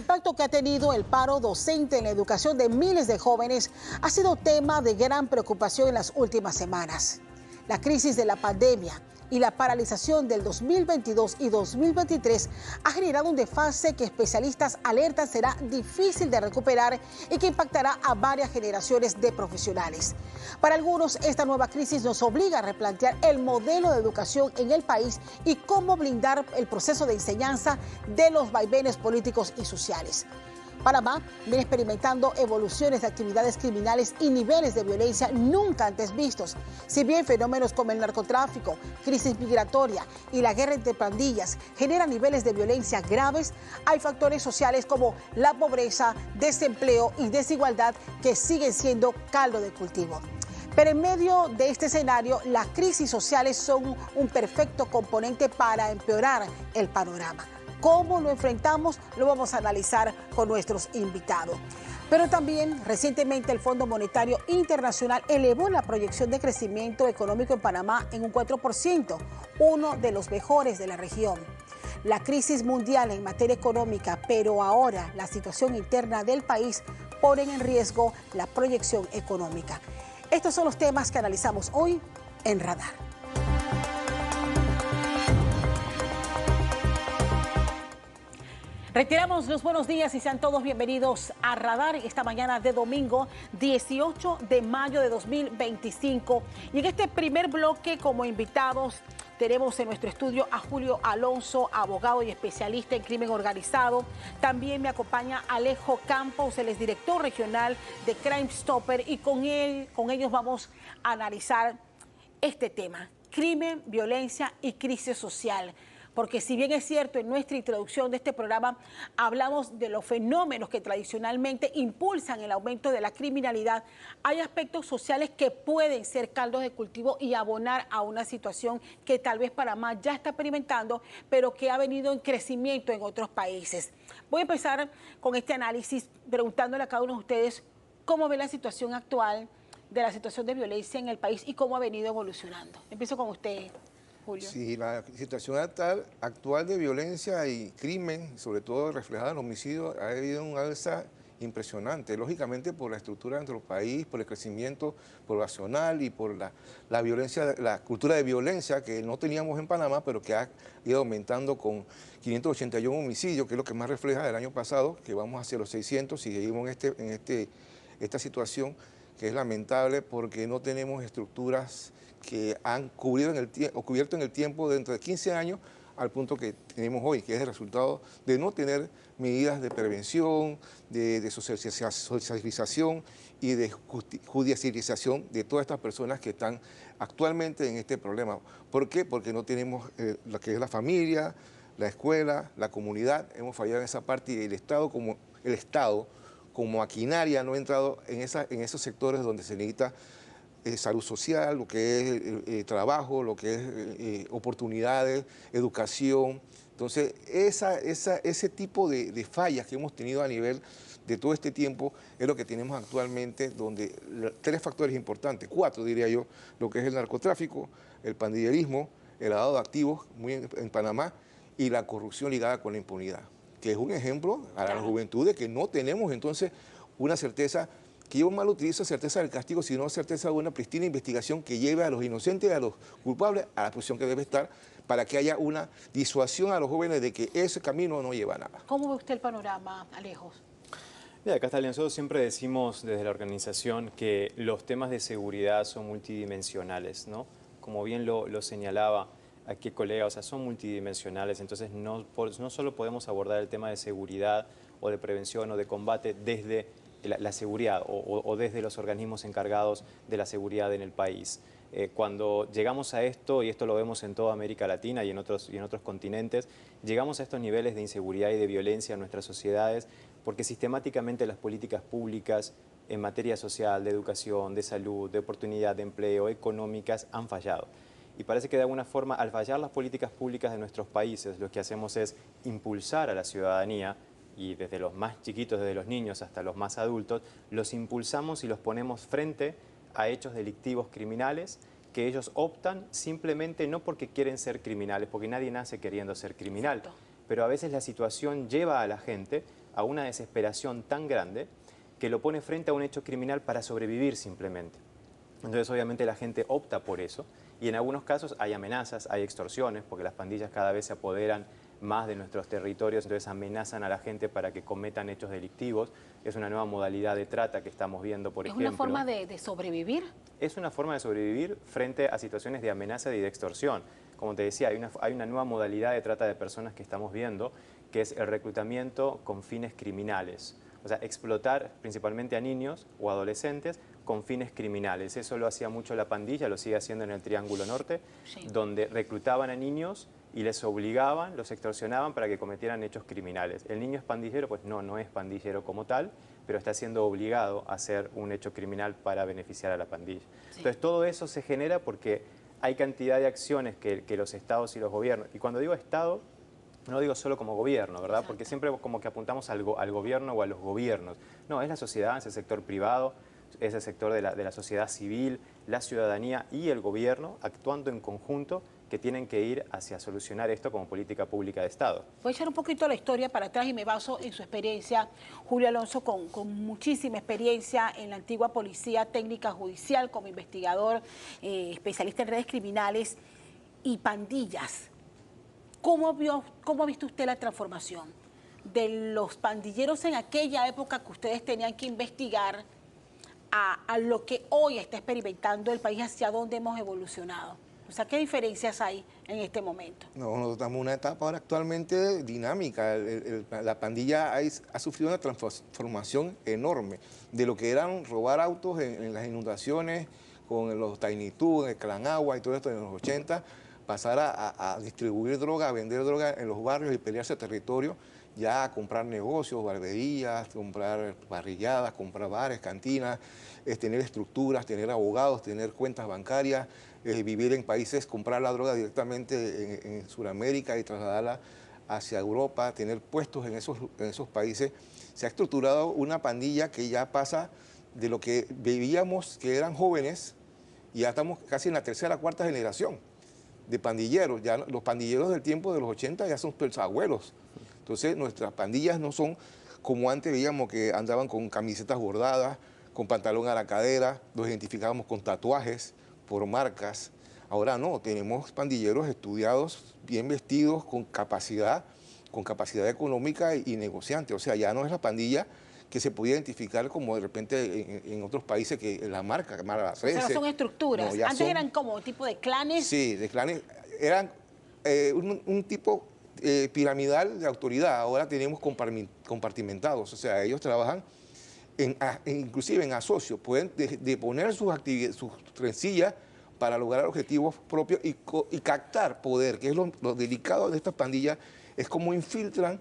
impacto que ha tenido el paro docente en la educación de miles de jóvenes ha sido tema de gran preocupación en las últimas semanas. La crisis de la pandemia y la paralización del 2022 y 2023 ha generado un desfase que especialistas alertan será difícil de recuperar y que impactará a varias generaciones de profesionales. Para algunos, esta nueva crisis nos obliga a replantear el modelo de educación en el país y cómo blindar el proceso de enseñanza de los vaivenes políticos y sociales. Panamá viene experimentando evoluciones de actividades criminales y niveles de violencia nunca antes vistos. Si bien fenómenos como el narcotráfico, crisis migratoria y la guerra entre pandillas generan niveles de violencia graves, hay factores sociales como la pobreza, desempleo y desigualdad que siguen siendo caldo de cultivo. Pero en medio de este escenario, las crisis sociales son un perfecto componente para empeorar el panorama. ¿Cómo lo enfrentamos? Lo vamos a analizar con nuestros invitados. Pero también recientemente el Fondo Monetario Internacional elevó la proyección de crecimiento económico en Panamá en un 4%, uno de los mejores de la región. La crisis mundial en materia económica, pero ahora la situación interna del país ponen en riesgo la proyección económica. Estos son los temas que analizamos hoy en Radar. Reiteramos los buenos días y sean todos bienvenidos a Radar esta mañana de domingo 18 de mayo de 2025. Y en este primer bloque como invitados tenemos en nuestro estudio a Julio Alonso, abogado y especialista en crimen organizado. También me acompaña Alejo Campos, él es director regional de Crime Stopper y con ellos vamos a analizar este tema, crimen, violencia y crisis social. Porque si bien es cierto, en nuestra introducción de este programa hablamos de los fenómenos que tradicionalmente impulsan el aumento de la criminalidad, hay aspectos sociales que pueden ser caldos de cultivo y abonar a una situación que tal vez Panamá ya está experimentando, pero que ha venido en crecimiento en otros países. Voy a empezar con este análisis preguntándole a cada uno de ustedes cómo ve la situación actual de la situación de violencia en el país y cómo ha venido evolucionando. Empiezo con usted, Julio. Sí, la situación actual de violencia y crimen, sobre todo reflejada en homicidios, ha habido un alza impresionante, lógicamente por la estructura de nuestro país, por el crecimiento poblacional y por la violencia, la cultura de violencia que no teníamos en Panamá, pero que ha ido aumentando con 581 homicidios, que es lo que más refleja del año pasado, que vamos hacia los 600 y seguimos en esta situación que es lamentable porque no tenemos estructuras que han cubierto en el tiempo dentro de 15 años al punto que tenemos hoy, que es el resultado de no tener medidas de prevención, de socialización y de judicialización de todas estas personas que están actualmente en este problema. ¿Por qué? Porque no tenemos lo que es la familia, la escuela, la comunidad, hemos fallado en esa parte y el Estado como maquinaria no ha entrado en esos sectores donde se necesita salud social, lo que es trabajo, lo que es oportunidades, educación. Entonces, ese tipo de fallas que hemos tenido a nivel de todo este tiempo es lo que tenemos actualmente, donde tres factores importantes, cuatro diría yo, lo que es el narcotráfico, el pandillerismo, el lavado de activos muy en Panamá y la corrupción ligada con la impunidad, que es un ejemplo a la juventud de que no tenemos entonces una certeza, que yo mal utilizo certeza del castigo, sino certeza de una pristina investigación que lleve a los inocentes, a los culpables, a la posición que debe estar, para que haya una disuasión a los jóvenes de que ese camino no lleva a nada. ¿Cómo ve usted el panorama, Alejo? Mira, acá está nosotros siempre decimos desde la organización que los temas de seguridad son multidimensionales, ¿no? Como bien lo señalaba aquí el colega, o sea, son multidimensionales, entonces no solo podemos abordar el tema de seguridad o de prevención o de combate desde la seguridad o desde los organismos encargados de la seguridad en el país. Cuando llegamos a esto, y esto lo vemos en toda América Latina y en otros continentes, llegamos a estos niveles de inseguridad y de violencia en nuestras sociedades porque sistemáticamente las políticas públicas en materia social, de educación, de salud, de oportunidad de empleo, económicas, han fallado. Y parece que de alguna forma, al fallar las políticas públicas de nuestros países, lo que hacemos es impulsar a la ciudadanía, y desde los más chiquitos, desde los niños hasta los más adultos, los impulsamos y los ponemos frente a hechos delictivos criminales que ellos optan simplemente no porque quieren ser criminales, porque nadie nace queriendo ser criminal. Exacto. Pero a veces la situación lleva a la gente a una desesperación tan grande que lo pone frente a un hecho criminal para sobrevivir simplemente. Entonces obviamente la gente opta por eso y en algunos casos hay amenazas, hay extorsiones, porque las pandillas cada vez se apoderan más de nuestros territorios, entonces amenazan a la gente para que cometan hechos delictivos. Es una nueva modalidad de trata que estamos viendo, por ejemplo. ¿Es una forma de sobrevivir? Es una forma de sobrevivir frente a situaciones de amenaza y de extorsión. Como te decía, hay una nueva modalidad de trata de personas que estamos viendo, que es el reclutamiento con fines criminales. O sea, explotar principalmente a niños o adolescentes con fines criminales. Eso lo hacía mucho la pandilla, lo sigue haciendo en el Triángulo Norte, sí, donde reclutaban a niños y les obligaban, los extorsionaban para que cometieran hechos criminales. El niño es pandillero, pues no es pandillero como tal, pero está siendo obligado a hacer un hecho criminal para beneficiar a la pandilla. Sí. Entonces todo eso se genera porque hay cantidad de acciones que los estados y los gobiernos, y cuando digo estado, no lo digo solo como gobierno, ¿verdad? Exacto. Porque siempre como que apuntamos al gobierno o a los gobiernos. No, es la sociedad, es el sector privado, es el sector de la sociedad civil, la ciudadanía y el gobierno actuando en conjunto que tienen que ir hacia solucionar esto como política pública de Estado. Voy a echar un poquito la historia para atrás y me baso en su experiencia, Julio Alonso, con muchísima experiencia en la antigua Policía Técnica Judicial, como investigador, especialista en redes criminales y pandillas. ¿Cómo ha visto usted la transformación de los pandilleros en aquella época que ustedes tenían que investigar a lo que hoy está experimentando el país, hacia dónde hemos evolucionado? O sea, ¿qué diferencias hay en este momento? No, nosotros estamos en una etapa ahora actualmente dinámica. La pandilla ha sufrido una transformación enorme de lo que eran robar autos en las inundaciones, con los Tiny Two, el Clan Agua y todo esto en los 80, pasar a distribuir droga, a vender droga en los barrios y pelearse territorio, ya a comprar negocios, barberías, comprar parrilladas, comprar bares, cantinas, tener estructuras, tener abogados, tener cuentas bancarias, vivir en países, comprar la droga directamente en Sudamérica y trasladarla hacia Europa, tener puestos en esos países. Se ha estructurado una pandilla que ya pasa de lo que vivíamos, que eran jóvenes, y ya estamos casi en la tercera, cuarta generación de pandilleros. Ya los pandilleros del tiempo de los 80 ya son abuelos. Entonces nuestras pandillas no son como antes veíamos, que andaban con camisetas bordadas, con pantalón a la cadera, los identificábamos con tatuajes por marcas. Ahora no, tenemos pandilleros estudiados, bien vestidos, con capacidad económica y negociante. O sea, ya no es la pandilla que se podía identificar como de repente en otros países, que la marca 13. O sea, son estructuras. No, antes eran como tipo de clanes. Sí, de clanes. Eran un tipo piramidal de autoridad. Ahora tenemos compartimentados. O sea, ellos trabajan inclusive en asocio, pueden deponer sus rencillas para lograr objetivos propios y captar poder, que es lo delicado de estas pandillas, es cómo infiltran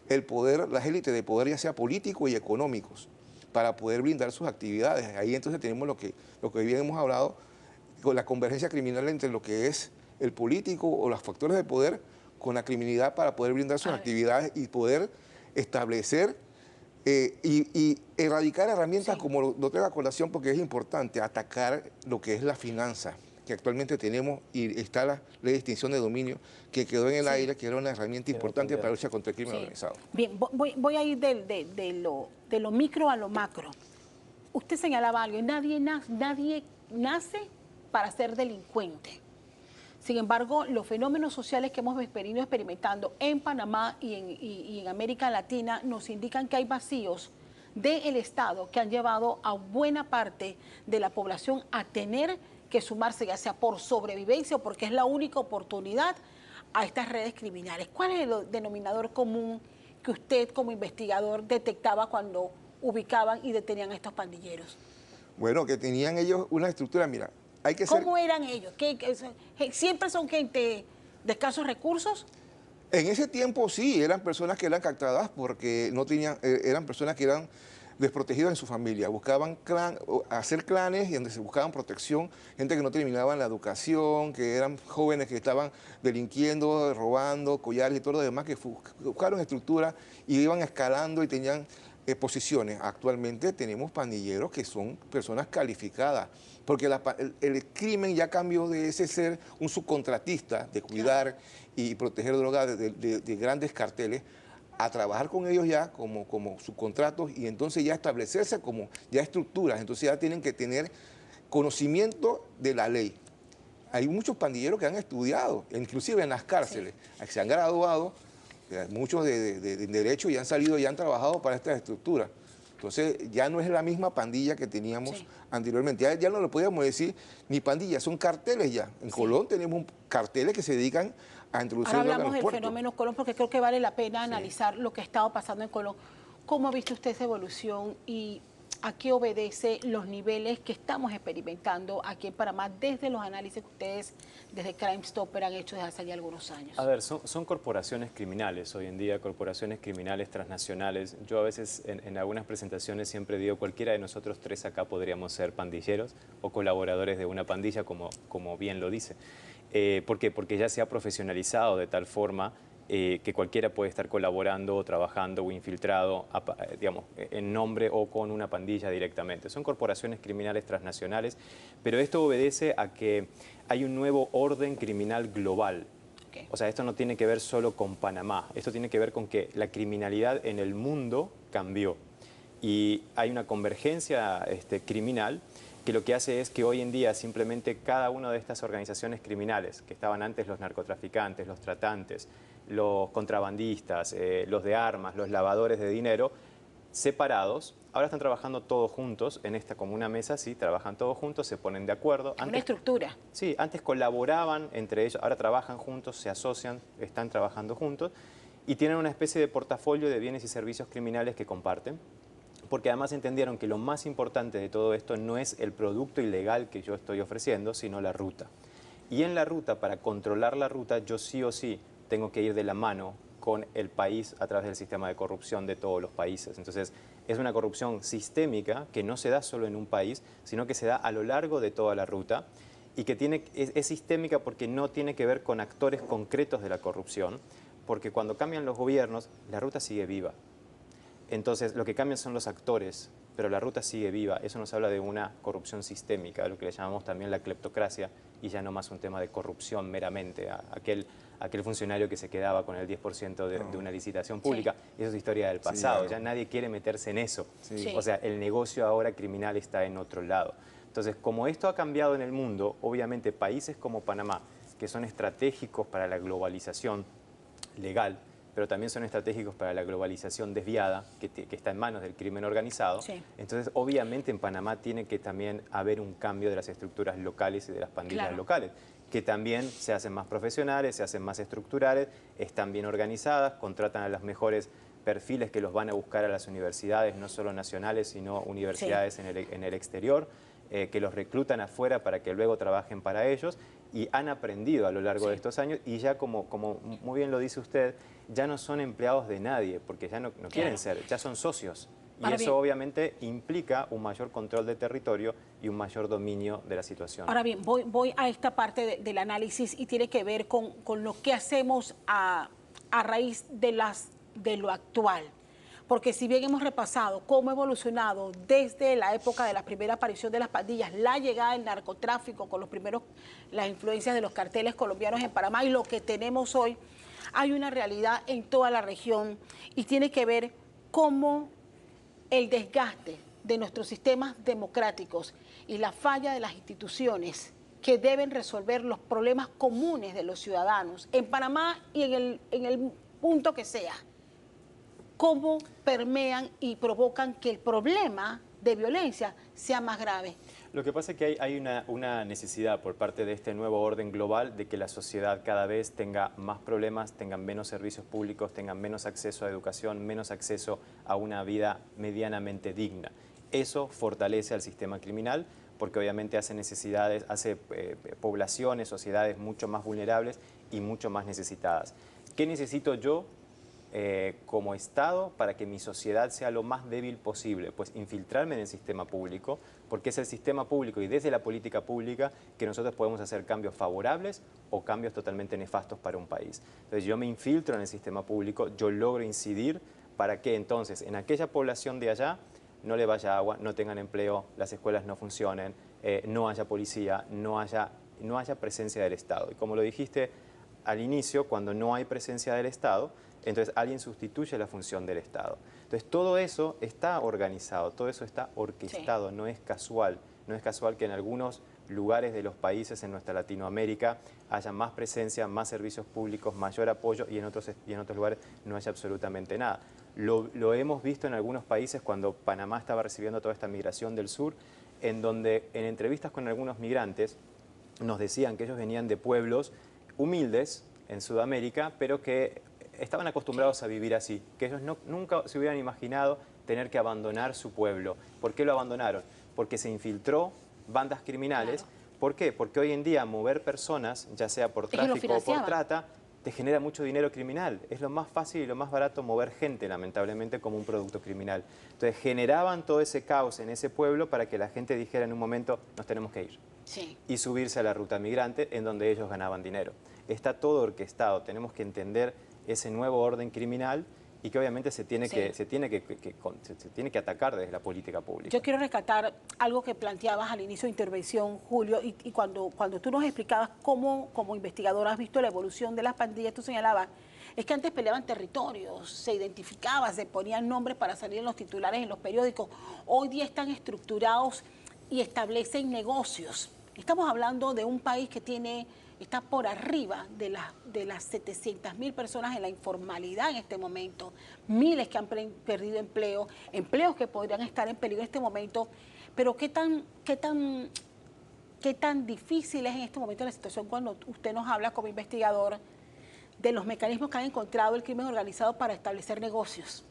el poder, las élites de poder, ya sea políticos y económicos, para poder blindar sus actividades. Ahí entonces tenemos lo que bien hemos hablado, con la convergencia criminal entre lo que es el político o los factores de poder con la criminalidad, para poder blindar sus actividades y poder establecer y erradicar herramientas, sí, como lo traigo a colación porque es importante, atacar lo que es la finanza, que actualmente tenemos, y está la ley de extinción de dominio, que quedó en el aire, que era una herramienta importante para luchar contra el crimen organizado. Bien, voy a ir de lo micro a lo macro. Usted señalaba algo, nadie nace para ser delincuente. Sin embargo, los fenómenos sociales que hemos venido experimentando en Panamá y en América Latina nos indican que hay vacíos del Estado que han llevado a buena parte de la población a tener que sumarse, ya sea por sobrevivencia o porque es la única oportunidad, a estas redes criminales. ¿Cuál es el denominador común que usted como investigador detectaba cuando ubicaban y detenían a estos pandilleros? Bueno, que tenían ellos una estructura, mira, ¿Cómo eran ellos? ¿Siempre son gente de escasos recursos? En ese tiempo sí, eran personas que eran captadas porque no tenían, eran personas que eran desprotegidas en su familia. Buscaban hacer clanes y donde se buscaban protección, gente que no terminaba la educación, que eran jóvenes que estaban delinquiendo, robando, collares y todo lo demás, que buscaron estructura y iban escalando y tenían posiciones. Actualmente tenemos pandilleros que son personas calificadas, porque el crimen ya cambió de ese ser un subcontratista de cuidar y proteger drogas de grandes carteles, a trabajar con ellos ya como subcontratos y entonces ya establecerse como ya estructuras. Entonces ya tienen que tener conocimiento de la ley. Hay muchos pandilleros que han estudiado, inclusive en las cárceles, se han graduado, muchos de derecho y han salido y han trabajado para estas estructuras. Entonces ya no es la misma pandilla que teníamos anteriormente. Ya no lo podíamos decir ni pandilla, son carteles ya. En Colón tenemos carteles que se dedican a introducir Ahora hablamos del fenómeno Colón porque creo que vale la pena analizar lo que ha estado pasando en Colón. ¿Cómo ha visto usted esa evolución y a qué obedece los niveles que estamos experimentando aquí en Panamá desde los análisis que ustedes desde Crime Stopper han hecho desde hace ya algunos años? A ver, son corporaciones criminales hoy en día, corporaciones criminales transnacionales. Yo a veces en algunas presentaciones siempre digo, cualquiera de nosotros tres acá podríamos ser pandilleros o colaboradores de una pandilla, como bien lo dice. ¿Por qué? Porque ya se ha profesionalizado de tal forma que cualquiera puede estar colaborando, o trabajando o infiltrado, digamos, en nombre o con una pandilla directamente. Son corporaciones criminales transnacionales, pero esto obedece a que hay un nuevo orden criminal global. O sea, esto no tiene que ver solo con Panamá, esto tiene que ver con que la criminalidad en el mundo cambió y hay una convergencia criminal que lo que hace es que hoy en día simplemente cada una de estas organizaciones criminales, que estaban antes los narcotraficantes, los tratantes, los contrabandistas, los de armas, los lavadores de dinero, separados, ahora están trabajando todos juntos en esta como una mesa, sí, trabajan todos juntos, se ponen de acuerdo. Antes, una estructura. Sí, antes colaboraban entre ellos, ahora trabajan juntos, se asocian, están trabajando juntos y tienen una especie de portafolio de bienes y servicios criminales que comparten, porque además entendieron que lo más importante de todo esto no es el producto ilegal que yo estoy ofreciendo, sino la ruta. Y en la ruta, para controlar la ruta, yo sí o sí tengo que ir de la mano con el país a través del sistema de corrupción de todos los países. Entonces, es una corrupción sistémica que no se da solo en un país, sino que se da a lo largo de toda la ruta y que es sistémica porque no tiene que ver con actores concretos de la corrupción, porque cuando cambian los gobiernos, la ruta sigue viva. Entonces, lo que cambian son los actores, pero la ruta sigue viva. Eso nos habla de una corrupción sistémica, lo que le llamamos también la cleptocracia, y ya no más un tema de corrupción meramente. Aquel funcionario que se quedaba con el 10% de una licitación pública, eso es historia del pasado, ya nadie quiere meterse en eso. O sea, el negocio ahora criminal está en otro lado. Entonces, como esto ha cambiado en el mundo, obviamente países como Panamá, que son estratégicos para la globalización legal, pero también son estratégicos para la globalización desviada, que está en manos del crimen organizado. Entonces, obviamente, en Panamá tiene que también haber un cambio de las estructuras locales y de las pandillas locales, que también se hacen más profesionales, se hacen más estructurales, están bien organizadas, contratan a los mejores perfiles que los van a buscar a las universidades, no solo nacionales, sino universidades en el exterior, que los reclutan afuera para que luego trabajen para ellos, y han aprendido a lo largo de estos años, y ya como muy bien lo dice usted, ya no son empleados de nadie, porque ya no quieren ser, ya son socios. Y eso obviamente implica un mayor control de territorio y un mayor dominio de la situación. Ahora bien, voy a esta parte del análisis y tiene que ver con lo que hacemos a raíz de lo actual. Porque si bien hemos repasado cómo ha evolucionado desde la época de la primera aparición de las pandillas, la llegada del narcotráfico con las influencias de los carteles colombianos en Panamá y lo que tenemos hoy, hay una realidad en toda la región y tiene que ver cómo el desgaste de nuestros sistemas democráticos y la falla de las instituciones que deben resolver los problemas comunes de los ciudadanos en Panamá y en el punto que sea, cómo permean y provocan que el problema de violencia sea más grave. Lo que pasa es que hay una necesidad por parte de este nuevo orden global de que la sociedad cada vez tenga más problemas, tengan menos servicios públicos, tengan menos acceso a educación, menos acceso a una vida medianamente digna. Eso fortalece al sistema criminal porque obviamente hace poblaciones, sociedades mucho más vulnerables y mucho más necesitadas. ¿Qué necesito yo como Estado para que mi sociedad sea lo más débil posible? Pues infiltrarme en el sistema público, porque es el sistema público y desde la política pública que nosotros podemos hacer cambios favorables o cambios totalmente nefastos para un país. Entonces yo me infiltro en el sistema público, yo logro incidir para que entonces en aquella población de allá no le vaya agua, no tengan empleo, las escuelas no funcionen, no haya policía, no haya presencia del Estado. Y como lo dijiste, al inicio, cuando no hay presencia del Estado, entonces alguien sustituye la función del Estado. Entonces todo eso está organizado, todo eso está orquestado, no es casual. No es casual que en algunos lugares de los países en nuestra Latinoamérica haya más presencia, más servicios públicos, mayor apoyo y en otros lugares no haya absolutamente nada. Lo hemos visto en algunos países cuando Panamá estaba recibiendo toda esta migración del sur, en donde en entrevistas con algunos migrantes nos decían que ellos venían de pueblos humildes en Sudamérica, pero que estaban acostumbrados a vivir así, que ellos nunca se hubieran imaginado tener que abandonar su pueblo. ¿Por qué lo abandonaron? Porque se infiltró bandas criminales. Claro. ¿Por qué? Porque hoy en día mover personas, ya sea por tráfico o por trata, te genera mucho dinero criminal. Es lo más fácil y lo más barato mover gente, lamentablemente, como un producto criminal. Entonces generaban todo ese caos en ese pueblo para que la gente dijera en un momento, nos tenemos que ir. Sí. Y subirse a la ruta migrante en donde ellos ganaban dinero. Está todo orquestado, tenemos que entender ese nuevo orden criminal y que obviamente se tiene que atacar desde la política pública. Yo quiero rescatar algo que planteabas al inicio de intervención, Julio, y cuando tú nos explicabas cómo como investigador has visto la evolución de las pandillas, tú señalabas, es que antes peleaban territorios, se identificaban, se ponían nombres para salir en los titulares en los periódicos. Hoy día están estructurados y establecen negocios. Estamos hablando de un país que está por arriba de las 700.000 personas en la informalidad en este momento, miles que han perdido empleo, empleos que podrían estar en peligro en este momento, pero qué tan difícil es en este momento la situación cuando usted nos habla como investigador de los mecanismos que han encontrado el crimen organizado para establecer negocios.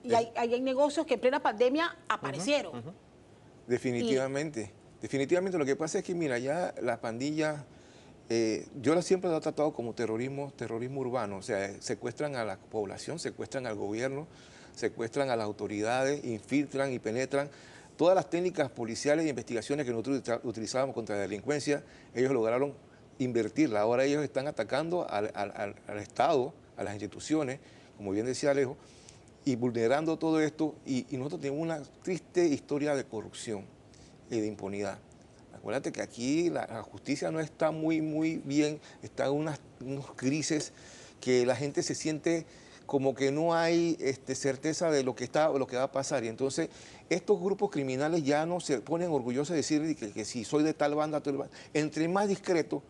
Y hay negocios que en plena pandemia aparecieron. Definitivamente. Definitivamente lo que pasa es que, mira, ya las pandillas, yo siempre lo he tratado como terrorismo urbano, o sea, secuestran a la población, secuestran al gobierno, secuestran a las autoridades, infiltran y penetran. Todas las técnicas policiales e investigaciones que nosotros utilizábamos contra la delincuencia, ellos lograron invertirla. Ahora ellos están atacando al Estado, a las instituciones, como bien decía Alejo, y vulnerando todo esto, y nosotros tenemos una triste historia de corrupción y de impunidad. Acuérdate que aquí la justicia no está muy bien, está en unos crisis que la gente se siente como que no hay certeza de lo que va a pasar. Y entonces estos grupos criminales ya no se ponen orgullosos de decir que si soy de tal banda, entre más discreto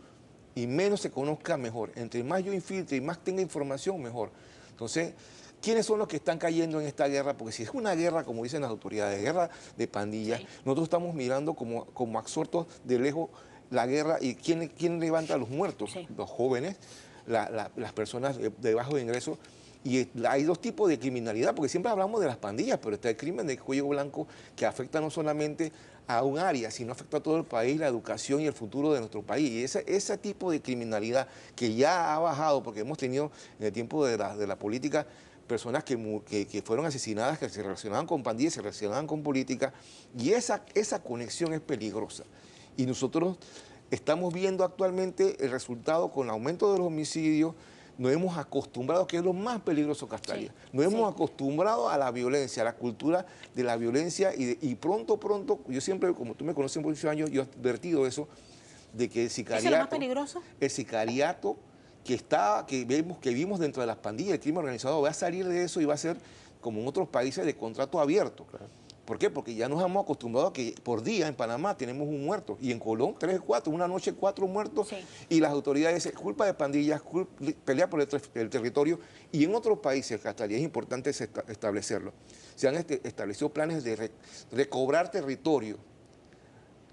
y menos se conozca, mejor. Entre más yo infiltre y más tenga información, mejor. Entonces, ¿quiénes son los que están cayendo en esta guerra? Porque si es una guerra, como dicen las autoridades, guerra de pandillas, sí, nosotros estamos mirando como absortos de lejos la guerra. ¿Y quién levanta a los muertos? Sí. Los jóvenes, las personas de bajo ingreso. Y hay dos tipos de criminalidad, porque siempre hablamos de las pandillas, pero está el crimen de cuello blanco que afecta no solamente a un área, sino afecta a todo el país, la educación y el futuro de nuestro país. Y ese tipo de criminalidad que ya ha bajado, porque hemos tenido en el tiempo de la política personas que fueron asesinadas, que se relacionaban con pandillas, se relacionaban con política, y esa conexión es peligrosa. Y nosotros estamos viendo actualmente el resultado con el aumento de los homicidios. Nos hemos acostumbrado, que es lo más peligroso, Castalia, nos hemos acostumbrado a la violencia, a la cultura de la violencia, y pronto, yo siempre, como tú me conoces por muchos años, yo he advertido eso, de que el sicariato... ¿Eso es lo más peligroso? El sicariato que vimos dentro de las pandillas, el crimen organizado va a salir de eso y va a ser, como en otros países, de contrato abierto. Claro. ¿Por qué? Porque ya nos hemos acostumbrado a que por día en Panamá tenemos un muerto, y en Colón 3, 4, una noche 4 muertos, sí, y las autoridades dicen, culpa de pandillas, pelea por el territorio. Y en otros países, Castalia, es importante establecerlo, se han establecido planes de recobrar territorio,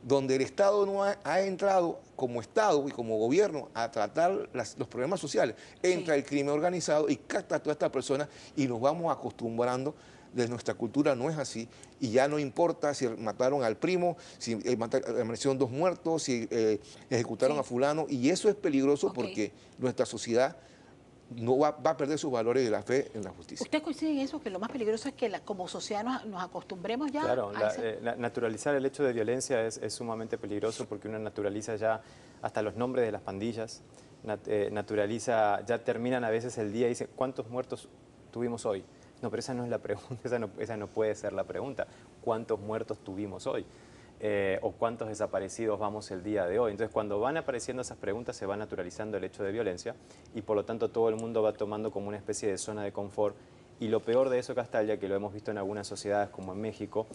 donde el Estado no ha entrado como Estado y como gobierno a tratar los problemas sociales. Entra el crimen organizado y capta a todas estas personas, y nos vamos acostumbrando. De nuestra cultura no es así, y ya no importa si mataron al primo, si amanecieron 2 muertos, si ejecutaron a fulano, y eso es peligroso porque nuestra sociedad no va a perder sus valores de la fe en la justicia. ¿Usted coincide en eso, que lo más peligroso es que como sociedad nos acostumbremos ya? Claro, naturalizar el hecho de violencia es sumamente peligroso, porque uno naturaliza ya hasta los nombres de las pandillas, naturaliza, ya terminan a veces el día y dice, ¿cuántos muertos tuvimos hoy? No, pero esa no es la pregunta, esa no puede ser la pregunta. ¿Cuántos muertos tuvimos hoy? o cuántos desaparecidos vamos el día de hoy. Entonces, cuando van apareciendo esas preguntas, se va naturalizando el hecho de violencia y por lo tanto todo el mundo va tomando como una especie de zona de confort. Y lo peor de eso, Castalia, que lo hemos visto en algunas sociedades como en México,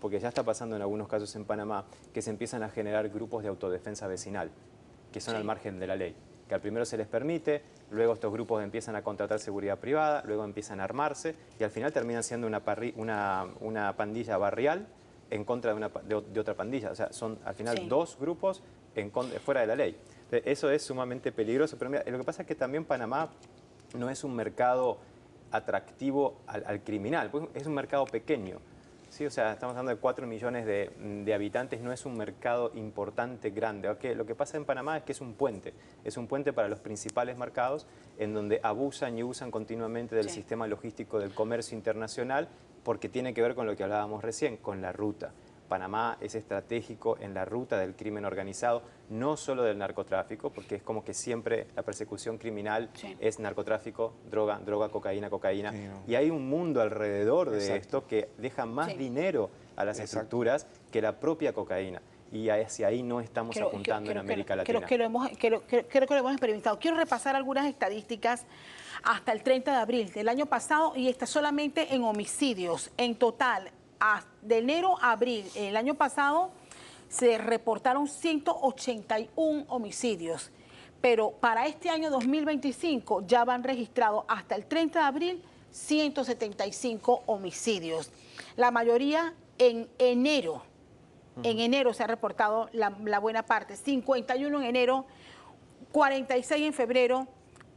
porque ya está pasando en algunos casos en Panamá, que se empiezan a generar grupos de autodefensa vecinal, que son al margen de la ley. Que al primero se les permite, luego estos grupos empiezan a contratar seguridad privada, luego empiezan a armarse y al final terminan siendo una pandilla barrial en contra de otra pandilla. O sea, son al final dos grupos fuera de la ley. Entonces, eso es sumamente peligroso. Pero mira, lo que pasa es que también Panamá no es un mercado atractivo al criminal, pues es un mercado pequeño. Sí, o sea, estamos hablando de 4 millones de habitantes, no es un mercado importante, grande. ¿Okay? Lo que pasa en Panamá es que es un puente para los principales mercados en donde abusan y usan continuamente del sistema logístico del comercio internacional porque tiene que ver con lo que hablábamos recién, con la ruta. Panamá es estratégico en la ruta del crimen organizado, no solo del narcotráfico, porque es como que siempre la persecución criminal es narcotráfico, droga, cocaína. Sí, no. Y hay un mundo alrededor de esto que deja más dinero a las estructuras que la propia cocaína. Y hacia ahí no estamos apuntando en América Latina. Creo que lo hemos experimentado. Quiero repasar algunas estadísticas hasta el 30 de abril del año pasado y está solamente en homicidios. En total, de enero a abril, el año pasado, se reportaron 181 homicidios. Pero para este año 2025 ya van registrados hasta el 30 de abril 175 homicidios. La mayoría en enero. En enero se ha reportado la buena parte. 51 en enero, 46 en febrero,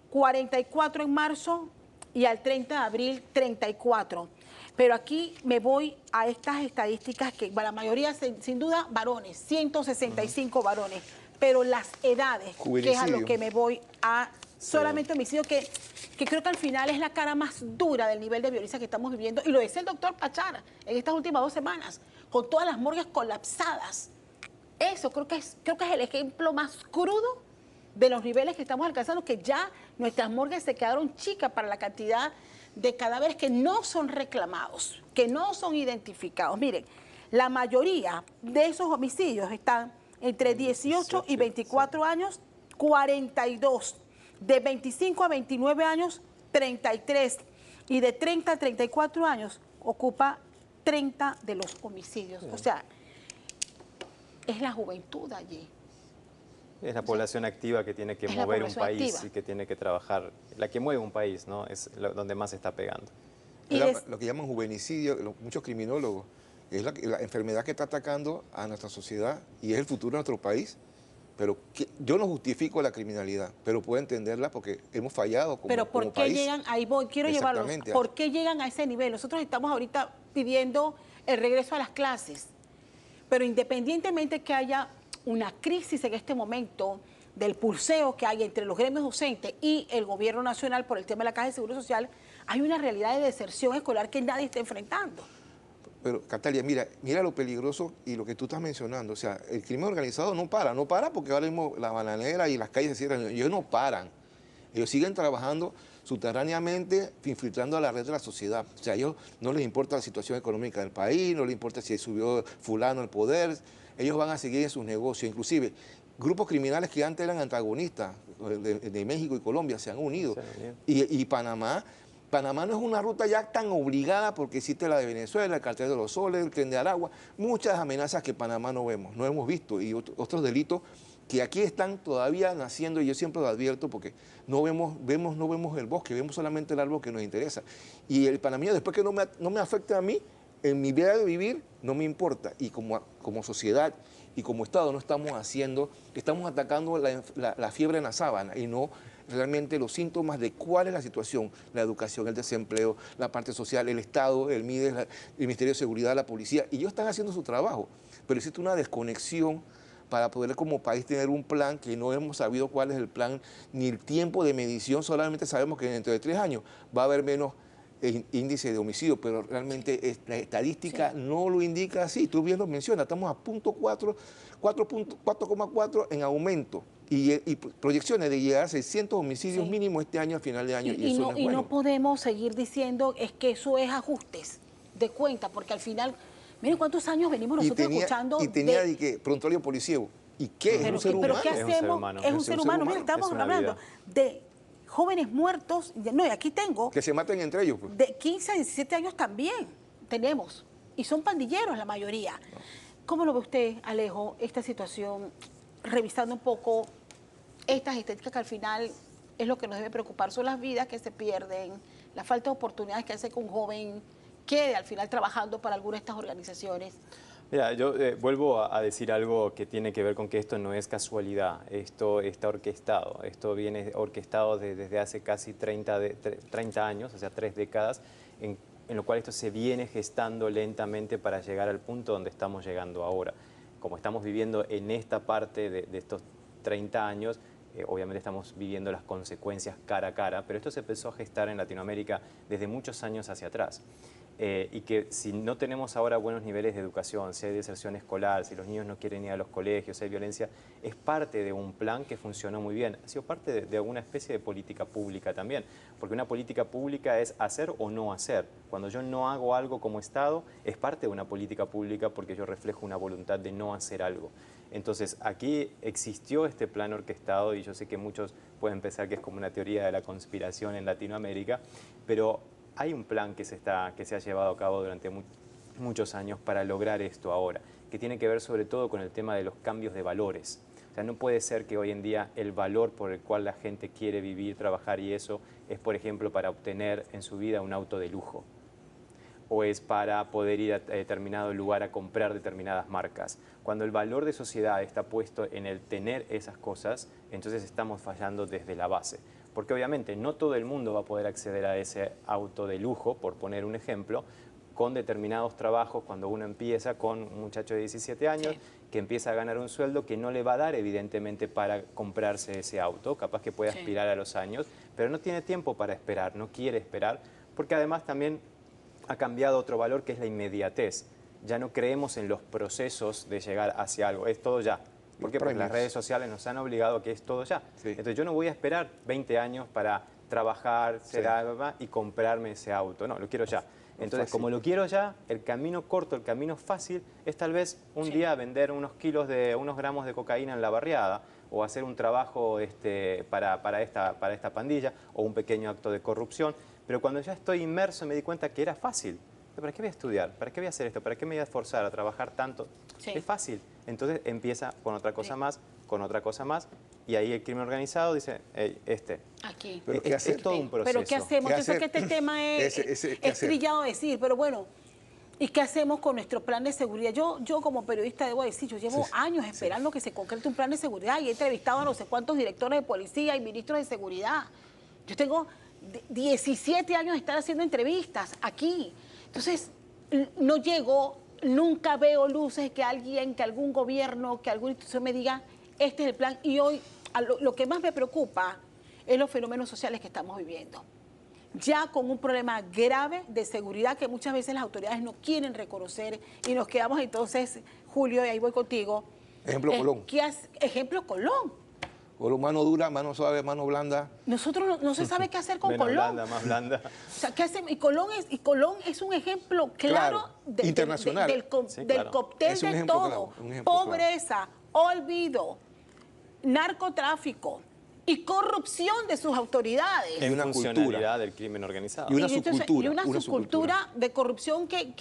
44 en marzo y al 30 de abril 34. Pero aquí me voy a estas estadísticas que la mayoría, sin duda, varones, 165 varones. Pero las edades, que es a lo que me voy a solamente homicidio, que creo que al final es la cara más dura del nivel de violencia que estamos viviendo. Y lo dice el doctor Pachara en estas últimas 2 semanas, con todas las morgues colapsadas. Eso creo que es el ejemplo más crudo de los niveles que estamos alcanzando, que ya nuestras morgues se quedaron chicas para la cantidad de cadáveres que no son reclamados, que no son identificados. Miren, la mayoría de esos homicidios están entre 18 y 24 años, 42. De 25 a 29 años, 33. Y de 30 a 34 años, ocupa 30 de los homicidios. O sea, es la juventud allí. Es la población activa que tiene que mover un país y que tiene que trabajar, la que mueve un país, ¿no? Es donde más se está pegando. Lo que llaman juvenicidio, muchos criminólogos, es la enfermedad que está atacando a nuestra sociedad y es el futuro de nuestro país. Pero yo no justifico la criminalidad, pero puedo entenderla porque hemos fallado como país. Pero ¿por qué llegan? Ahí voy, quiero llevarlos. ¿Por qué llegan a ese nivel? Nosotros estamos ahorita pidiendo el regreso a las clases, pero independientemente que haya una crisis en este momento del pulseo que hay entre los gremios docentes y el gobierno nacional por el tema de la Caja de Seguro Social, hay una realidad de deserción escolar que nadie está enfrentando. Pero, Catalia, mira lo peligroso y lo que tú estás mencionando. O sea, el crimen organizado no para porque ahora mismo la bananera y las calles se cierran. Ellos no paran. Ellos siguen trabajando subterráneamente, infiltrando a la red de la sociedad. O sea, a ellos no les importa la situación económica del país, no les importa si subió fulano al poder. Ellos van a seguir en sus negocios. Inclusive, grupos criminales que antes eran antagonistas de México y Colombia se han unido. Y Panamá no es una ruta ya tan obligada porque existe la de Venezuela, el cartel de los Soles, el tren de Aragua, muchas amenazas que Panamá no hemos visto y otros delitos que aquí están todavía naciendo y yo siempre lo advierto porque no vemos el bosque, vemos solamente el árbol que nos interesa. Y el panameño, después que no me afecte a mí, en mi vida de vivir no me importa. Y como sociedad y como Estado no estamos atacando la fiebre en la sábana y no realmente los síntomas de cuál es la situación, la educación, el desempleo, la parte social, el Estado, el MIDES, el Ministerio de Seguridad, la policía. Y ellos están haciendo su trabajo, pero existe una desconexión para poder como país tener un plan que no hemos sabido cuál es el plan ni el tiempo de medición, solamente sabemos que dentro de 3 años va a haber menos índice de homicidio, pero realmente la estadística no lo indica así. Tú bien lo mencionas, estamos a 4,4 en aumento y proyecciones de llegar a 600 homicidios mínimo este año a final de año. No podemos seguir diciendo es que eso es ajustes de cuenta, porque al final Miren cuántos años venimos nosotros escuchando y tenía de que prontuario policíaco. ¿Y qué? Es un ser humano. ¿Pero qué hacemos? Es un ser humano. Es un ser humano. Mira, estamos hablando de jóvenes muertos. No, y aquí tengo... Que se maten entre ellos. Pues. De 15 a 17 años también tenemos. Y son pandilleros la mayoría. No. ¿Cómo lo ve usted, Alejo, esta situación? Revisando un poco estas estéticas que al final es lo que nos debe preocupar. Son las vidas que se pierden, la falta de oportunidades que hace que un joven quede al final trabajando para alguna de estas organizaciones. Mira, yo vuelvo a decir algo que tiene que ver con que esto no es casualidad, esto está orquestado, esto viene orquestado desde hace casi 30 años, o sea, 3 décadas, en lo cual esto se viene gestando lentamente para llegar al punto donde estamos llegando ahora. Como estamos viviendo en esta parte de estos 30 años, obviamente estamos viviendo las consecuencias cara a cara, pero esto se empezó a gestar en Latinoamérica desde muchos años hacia atrás. Y que si no tenemos ahora buenos niveles de educación, si hay deserción escolar, si los niños no quieren ir a los colegios, si hay violencia, es parte de un plan que funcionó muy bien. Ha sido parte de alguna especie de política pública también, porque una política pública es hacer o no hacer. Cuando yo no hago algo como Estado, es parte de una política pública porque yo reflejo una voluntad de no hacer algo. Entonces, aquí existió este plan orquestado y yo sé que muchos pueden pensar que es como una teoría de la conspiración en Latinoamérica, pero hay un plan que se ha llevado a cabo durante muchos años para lograr esto ahora, que tiene que ver sobre todo con el tema de los cambios de valores. O sea, no puede ser que hoy en día el valor por el cual la gente quiere vivir, trabajar y eso es, por ejemplo, para obtener en su vida un auto de lujo, o es para poder ir a determinado lugar a comprar determinadas marcas. Cuando el valor de sociedad está puesto en el tener esas cosas, entonces estamos fallando desde la base. Porque obviamente no todo el mundo va a poder acceder a ese auto de lujo, por poner un ejemplo, con determinados trabajos cuando uno empieza con un muchacho de 17 años que empieza a ganar un sueldo que no le va a dar evidentemente para comprarse ese auto, capaz que puede aspirar a los años, pero no tiene tiempo para esperar, no quiere esperar, porque además también ha cambiado otro valor que es la inmediatez. Ya no creemos en los procesos de llegar hacia algo, es todo ya. ¿Por qué? Porque las redes sociales nos han obligado a que es todo ya. Sí. Entonces yo no voy a esperar 20 años para trabajar, y comprarme ese auto. No, lo quiero ya. Entonces, como lo quiero ya, el camino corto, el camino fácil, es tal vez un día vender unos gramos de cocaína en la barriada, o hacer un trabajo para esta pandilla, o un pequeño acto de corrupción. Pero cuando ya estoy inmerso me di cuenta que era fácil. ¿Para qué voy a estudiar? ¿Para qué voy a hacer esto? ¿Para qué me voy a esforzar a trabajar tanto? Es fácil. Entonces empieza con otra cosa más, con otra cosa más, y ahí el crimen organizado dice, hey, Aquí. ¿Pero qué hacer? Es todo un proceso. ¿Pero qué hacemos? Yo sé que este tema es trillado decir, pero bueno, ¿y qué hacemos con nuestro plan de seguridad? Yo como periodista debo decir, yo llevo años esperando que se concrete un plan de seguridad y he entrevistado a no sé cuántos directores de policía y ministros de seguridad. Yo tengo 17 años de estar haciendo entrevistas aquí. Entonces, no llego, nunca veo luces que algún gobierno, que alguna institución me diga, este es el plan. Y hoy, lo que más me preocupa es los fenómenos sociales que estamos viviendo. Ya con un problema grave de seguridad que muchas veces las autoridades no quieren reconocer y nos quedamos entonces, Julio, y ahí voy contigo. Ejemplo Colón. Ejemplo Colón. Colón, mano dura, mano suave, mano blanda. Nosotros no se sabe qué hacer con Colón. Blanda, más blanda. O sea, ¿qué hacemos? Y Colón es un ejemplo claro, internacional. del cóctel de todo. Pobreza, olvido, narcotráfico y corrupción de sus autoridades. En una funcionalidad del crimen organizado. Y una subcultura. Y una subcultura de corrupción que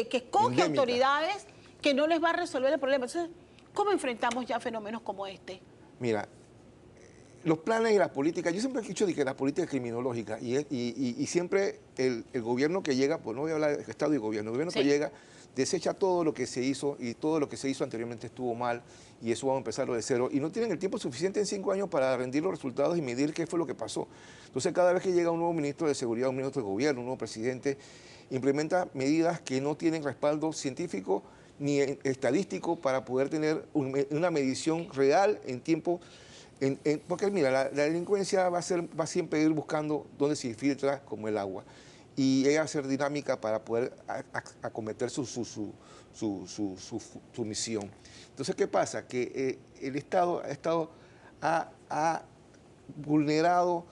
escoge autoridades que no les va a resolver el problema. Entonces, ¿cómo enfrentamos ya fenómenos como este? Mira, los planes y las políticas, yo siempre he dicho que la política es criminológica y siempre el gobierno que llega, pues no voy a hablar de Estado y gobierno, el gobierno que llega desecha todo lo que se hizo y todo lo que se hizo anteriormente estuvo mal y eso vamos a empezarlo de cero y no tienen el tiempo suficiente en 5 años para rendir los resultados y medir qué fue lo que pasó. Entonces cada vez que llega un nuevo ministro de Seguridad, un ministro de Gobierno, un nuevo presidente, implementa medidas que no tienen respaldo científico ni estadístico para poder tener una medición real en tiempo. Porque mira, la delincuencia va a siempre ir buscando dónde se filtra como el agua. Y ella va a ser dinámica para poder acometer su misión. Entonces, ¿qué pasa? Que el Estado ha vulnerado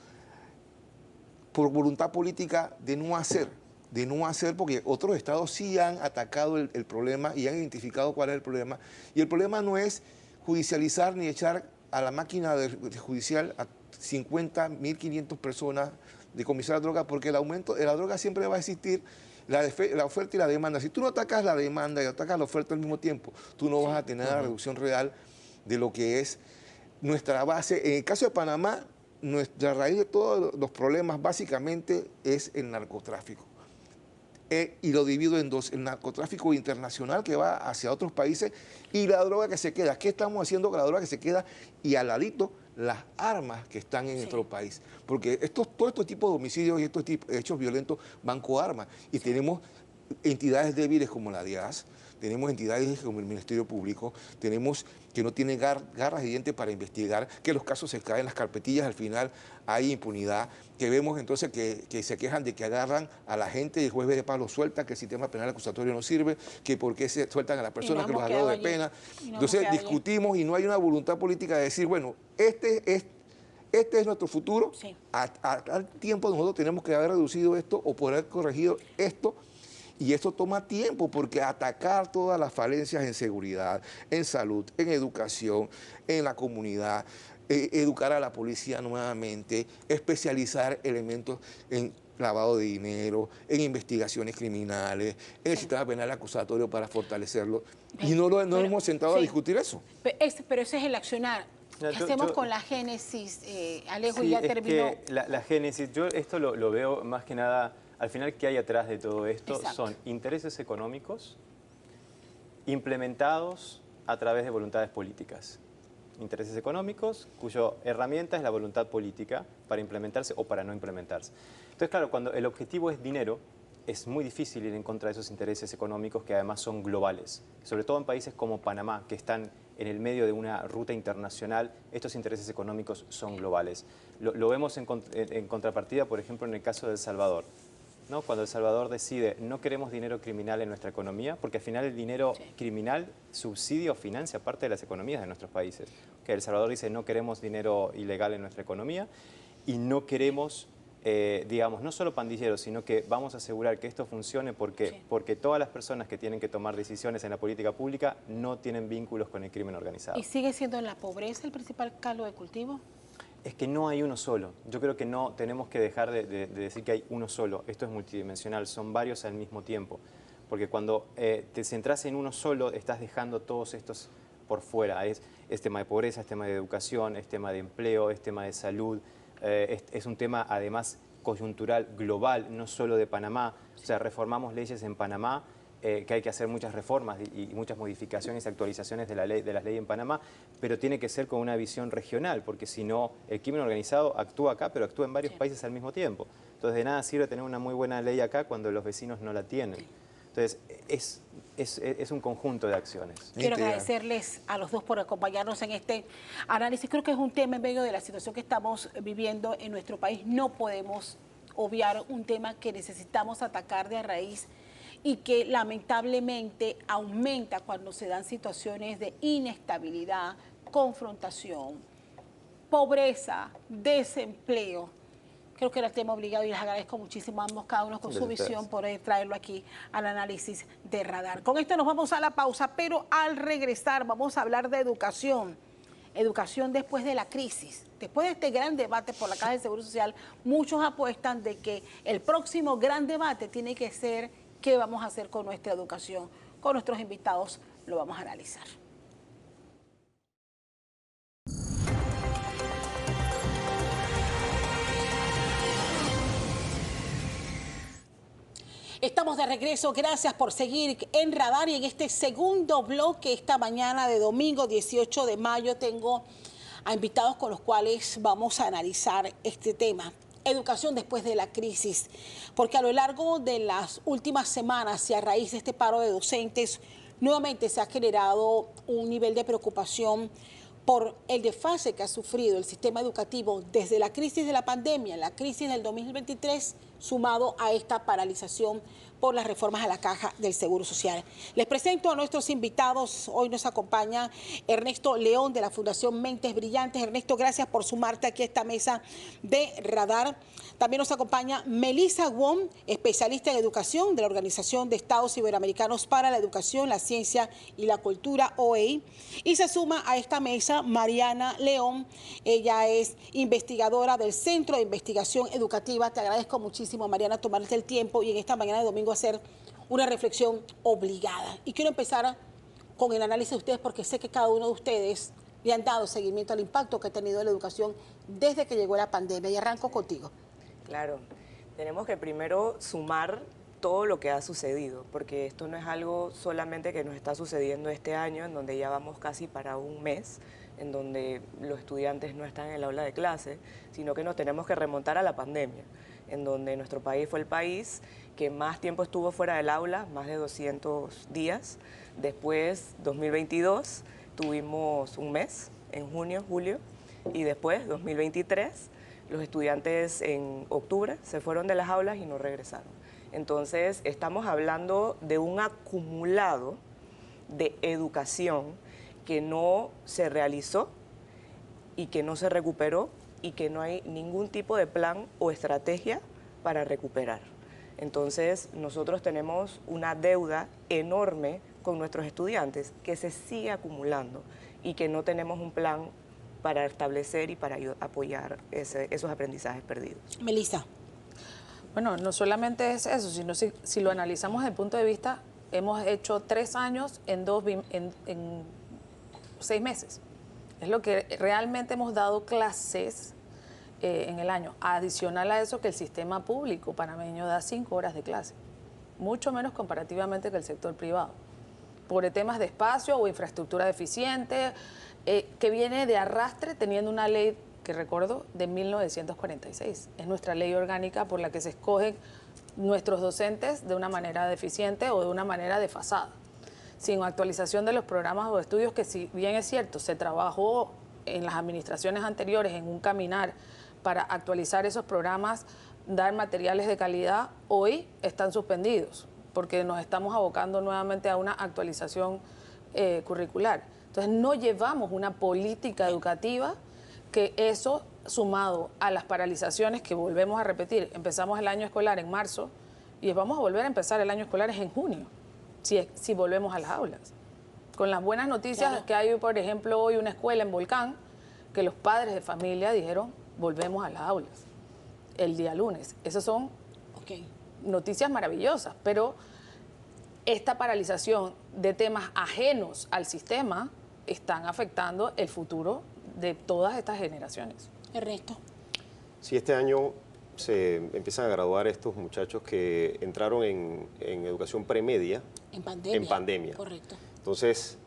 por voluntad política de no hacer. de no hacer, porque otros estados sí han atacado el problema y han identificado cuál es el problema. Y el problema no es judicializar ni echar a la máquina de judicial a 50, 1.500 personas de comisar la droga, porque el aumento de la droga siempre va a existir, la oferta y la demanda. Si tú no atacas la demanda y atacas la oferta al mismo tiempo, tú no vas a tener la reducción real de lo que es nuestra base. En el caso de Panamá, nuestra raíz de todos los problemas básicamente es el narcotráfico. Y lo divido en dos: el narcotráfico internacional que va hacia otros países y la droga que se queda. ¿Qué estamos haciendo con la droga que se queda? Y al ladito, las armas que están en nuestro país. Porque todos estos tipos de homicidios y estos tipos de hechos violentos van con armas. Y tenemos entidades débiles como la DIAS, tenemos entidades como el Ministerio Público, tenemos que no tienen garras y dientes para investigar, que los casos se caen en las carpetillas, al final hay impunidad, que vemos entonces que se quejan de que agarran a la gente y el juez de paz los suelta, que el sistema penal acusatorio no sirve, que por qué se sueltan a las personas que los han dado de pena. Entonces discutimos y no hay una voluntad política de decir, bueno, este es nuestro futuro, al tiempo nosotros tenemos que haber reducido esto o poder haber corregido esto. Y esto toma tiempo, porque atacar todas las falencias en seguridad, en salud, en educación, en la comunidad, educar a la policía nuevamente, especializar elementos en lavado de dinero, en investigaciones criminales, en el sistema penal acusatorio para fortalecerlo. Y no hemos sentado a discutir eso. Pero ese es el accionar. ¿Qué hacemos con la génesis, Alejo? Sí, ya terminó. Que la génesis, yo esto lo veo más que nada. Al final, ¿qué hay atrás de todo esto? Son intereses económicos implementados a través de voluntades políticas. Intereses económicos cuya herramienta es la voluntad política para implementarse o para no implementarse. Entonces, claro, cuando el objetivo es dinero, es muy difícil ir en contra de esos intereses económicos que además son globales. Sobre todo en países como Panamá, que están en el medio de una ruta internacional, estos intereses económicos son globales. Lo vemos en contrapartida, por ejemplo, en el caso de El Salvador, ¿no? Cuando El Salvador decide no queremos dinero criminal en nuestra economía, porque al final el dinero criminal subsidia o financia parte de las economías de nuestros países. Que El Salvador dice no queremos dinero ilegal en nuestra economía y no queremos, digamos, no solo pandilleros, sino que vamos a asegurar que esto funcione porque todas las personas que tienen que tomar decisiones en la política pública no tienen vínculos con el crimen organizado. ¿Y sigue siendo la pobreza el principal caldo de cultivo? Es que no hay uno solo. Yo creo que no tenemos que dejar de decir que hay uno solo. Esto es multidimensional, son varios al mismo tiempo. Porque cuando te centras en uno solo, estás dejando todos estos por fuera. Es tema de pobreza, es tema de educación, es tema de empleo, es tema de salud. Es un tema además coyuntural global, no solo de Panamá. O sea, reformamos leyes en Panamá, que hay que hacer muchas reformas y muchas modificaciones y actualizaciones de las leyes en Panamá, pero tiene que ser con una visión regional, porque si no, el crimen organizado actúa acá, pero actúa en varios países al mismo tiempo. Entonces, de nada sirve tener una muy buena ley acá cuando los vecinos no la tienen. Entonces, es un conjunto de acciones. Quiero agradecerles a los dos por acompañarnos en este análisis. Creo que es un tema en medio de la situación que estamos viviendo en nuestro país. No podemos obviar un tema que necesitamos atacar de raíz y que lamentablemente aumenta cuando se dan situaciones de inestabilidad, confrontación, pobreza, desempleo. Creo que era el tema obligado y les agradezco muchísimo a ambos, cada uno con su visión, por traerlo aquí al análisis de Radar. Con esto nos vamos a la pausa, pero al regresar vamos a hablar de educación. Educación después de la crisis. Después de este gran debate por la Caja de Seguro Social, muchos apuestan de que el próximo gran debate tiene que ser qué vamos a hacer con nuestra educación. Con nuestros invitados lo vamos a analizar. Estamos de regreso, gracias por seguir en Radar y en este segundo bloque esta mañana de domingo 18 de mayo tengo a invitados con los cuales vamos a analizar este tema. Educación después de la crisis, porque a lo largo de las últimas semanas y a raíz de este paro de docentes, nuevamente se ha generado un nivel de preocupación por el desfase que ha sufrido el sistema educativo desde la crisis de la pandemia, la crisis del 2023, sumado a esta paralización por las reformas a la Caja del Seguro Social. Les presento a nuestros invitados. Hoy nos acompaña Ernesto León de la Fundación Mentes Brillantes. Ernesto, gracias por sumarte aquí a esta mesa de Radar. También nos acompaña Melissa Wong, especialista en educación de la Organización de Estados Iberoamericanos para la Educación, la Ciencia y la Cultura, OEI. Y se suma a esta mesa Mariana León. Ella es investigadora del Centro de Investigación Educativa. Te agradezco muchísimo, Mariana, tomarte el tiempo y en esta mañana de domingo hacer una reflexión obligada. Y quiero empezar con el análisis de ustedes porque sé que cada uno de ustedes le han dado seguimiento al impacto que ha tenido la educación desde que llegó la pandemia. Y arranco contigo. Claro, tenemos que primero sumar todo lo que ha sucedido, porque esto no es algo solamente que nos está sucediendo este año, en donde ya vamos casi para un mes, en donde los estudiantes no están en el aula de clase, sino que nos tenemos que remontar a la pandemia, en donde nuestro país fue el país que más tiempo estuvo fuera del aula, más de 200 días. Después, 2022, tuvimos un mes, en junio, julio, y después, 2023, los estudiantes en octubre se fueron de las aulas y no regresaron. Entonces, estamos hablando de un acumulado de educación que no se realizó y que no se recuperó y que no hay ningún tipo de plan o estrategia para recuperar. Entonces, nosotros tenemos una deuda enorme con nuestros estudiantes que se sigue acumulando y que no tenemos un plan para establecer y para apoyar esos aprendizajes perdidos. Melissa. Bueno, no solamente es eso, sino si lo analizamos desde el punto de vista, hemos hecho 3 años en 6 meses. Es lo que realmente hemos dado clases en el año. Adicional a eso, que el sistema público panameño da 5 horas de clase, mucho menos comparativamente que el sector privado, por temas de espacio o infraestructura deficiente, que viene de arrastre teniendo una ley que recuerdo de 1946. Es nuestra ley orgánica por la que se escogen nuestros docentes de una manera deficiente o de una manera desfasada, sin actualización de los programas o estudios que, si bien es cierto, se trabajó en las administraciones anteriores en un caminar para actualizar esos programas, dar materiales de calidad, hoy están suspendidos porque nos estamos abocando nuevamente a una actualización curricular. Entonces no llevamos una política educativa que eso, sumado a las paralizaciones que volvemos a repetir, empezamos el año escolar en marzo y vamos a volver a empezar el año escolar en junio, si volvemos a las aulas. Con las buenas noticias, claro, que hay, por ejemplo, hoy una escuela en Volcán, que los padres de familia dijeron, volvemos a las aulas el día lunes. Esas son noticias maravillosas, pero esta paralización de temas ajenos al sistema están afectando el futuro de todas estas generaciones. Ernesto. Sí, este año se empiezan a graduar estos muchachos que entraron en educación premedia. En pandemia. En pandemia. Correcto. Entonces,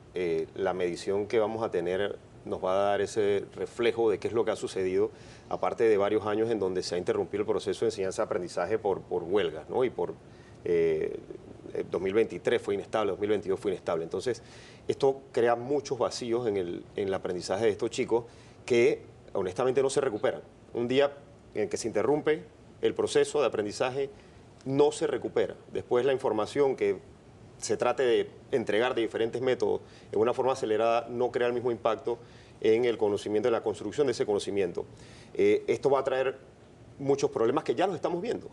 la medición que vamos a tener nos va a dar ese reflejo de qué es lo que ha sucedido, aparte de varios años en donde se ha interrumpido el proceso de enseñanza-aprendizaje por huelgas, ¿no? Y por 2023 fue inestable, 2022 fue inestable. Entonces, esto crea muchos vacíos en el aprendizaje de estos chicos que honestamente no se recuperan. Un día en que se interrumpe el proceso de aprendizaje, no se recupera. Después la información que se trate de entregar de diferentes métodos en una forma acelerada no crea el mismo impacto en el conocimiento, en la construcción de ese conocimiento. Esto va a traer muchos problemas que ya los estamos viendo.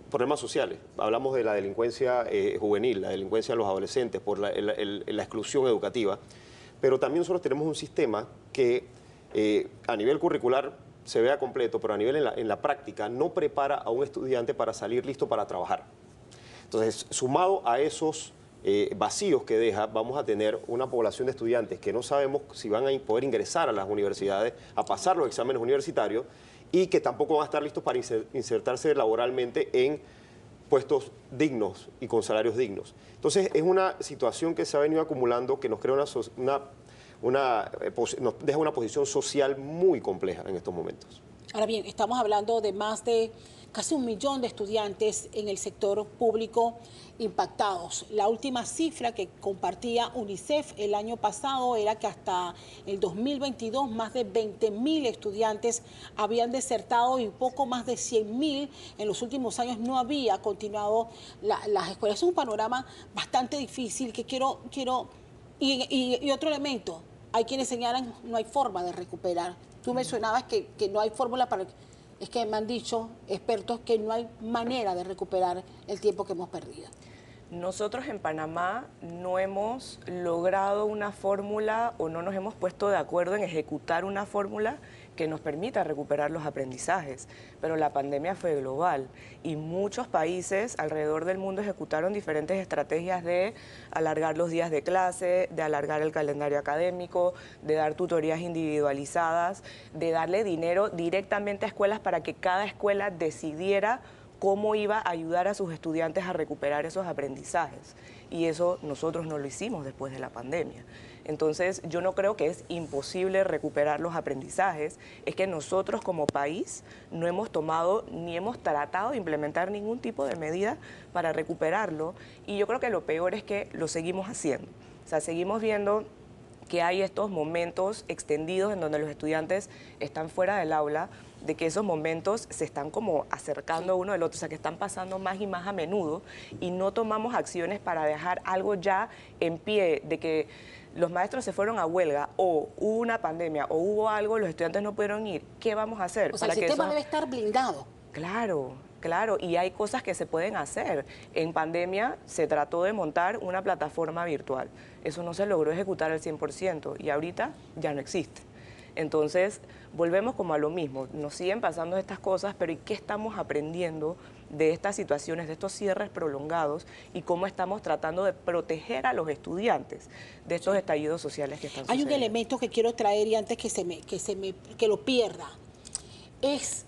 Problemas sociales. Hablamos de la delincuencia juvenil, la delincuencia de los adolescentes, por la exclusión educativa. Pero también nosotros tenemos un sistema que a nivel curricular se vea completo, pero a nivel en la práctica no prepara a un estudiante para salir listo para trabajar. Entonces, sumado a esos vacíos que deja, vamos a tener una población de estudiantes que no sabemos si van a poder ingresar a las universidades, a pasar los exámenes universitarios, y que tampoco van a estar listos para insertarse laboralmente en puestos dignos y con salarios dignos. Entonces, es una situación que se ha venido acumulando, que nos crea nos deja una posición social muy compleja en estos momentos. Ahora bien, estamos hablando de más de casi 1 millón de estudiantes en el sector público impactados. La última cifra que compartía UNICEF el año pasado era que hasta el 2022 más de 20.000 estudiantes habían desertado y poco más de 100.000 en los últimos años no había continuado las escuelas. Es un panorama bastante difícil que quiero y otro elemento, hay quienes señalan no hay forma de recuperar. Tú mencionabas que no hay fórmula para... Es que me han dicho expertos que no hay manera de recuperar el tiempo que hemos perdido. Nosotros en Panamá no hemos logrado una fórmula o no nos hemos puesto de acuerdo en ejecutar una fórmula que nos permita recuperar los aprendizajes. Pero la pandemia fue global y muchos países alrededor del mundo ejecutaron diferentes estrategias de alargar los días de clase, de alargar el calendario académico, de dar tutorías individualizadas, de darle dinero directamente a escuelas para que cada escuela decidiera cómo iba a ayudar a sus estudiantes a recuperar esos aprendizajes. Y eso nosotros no lo hicimos después de la pandemia. Entonces, yo no creo que es imposible recuperar los aprendizajes, es que nosotros como país no hemos tomado ni hemos tratado de implementar ningún tipo de medida para recuperarlo, y yo creo que lo peor es que lo seguimos haciendo. O sea, seguimos viendo que hay estos momentos extendidos en donde los estudiantes están fuera del aula, de que esos momentos se están como acercando uno del otro, o sea, que están pasando más y más a menudo, y no tomamos acciones para dejar algo ya en pie, de que los maestros se fueron a huelga, o hubo una pandemia, o hubo algo, los estudiantes no pudieron ir. ¿Qué vamos a hacer? O sea, el sistema debe estar blindado. Claro, claro, y hay cosas que se pueden hacer. En pandemia se trató de montar una plataforma virtual. Eso no se logró ejecutar al 100% y ahorita ya no existe. Entonces, volvemos como a lo mismo. Nos siguen pasando estas cosas, pero ¿y qué estamos aprendiendo de estas situaciones, de estos cierres prolongados, y cómo estamos tratando de proteger a los estudiantes de estos estallidos sociales que están sucediendo? Hay un elemento que quiero traer y antes que lo pierda. Es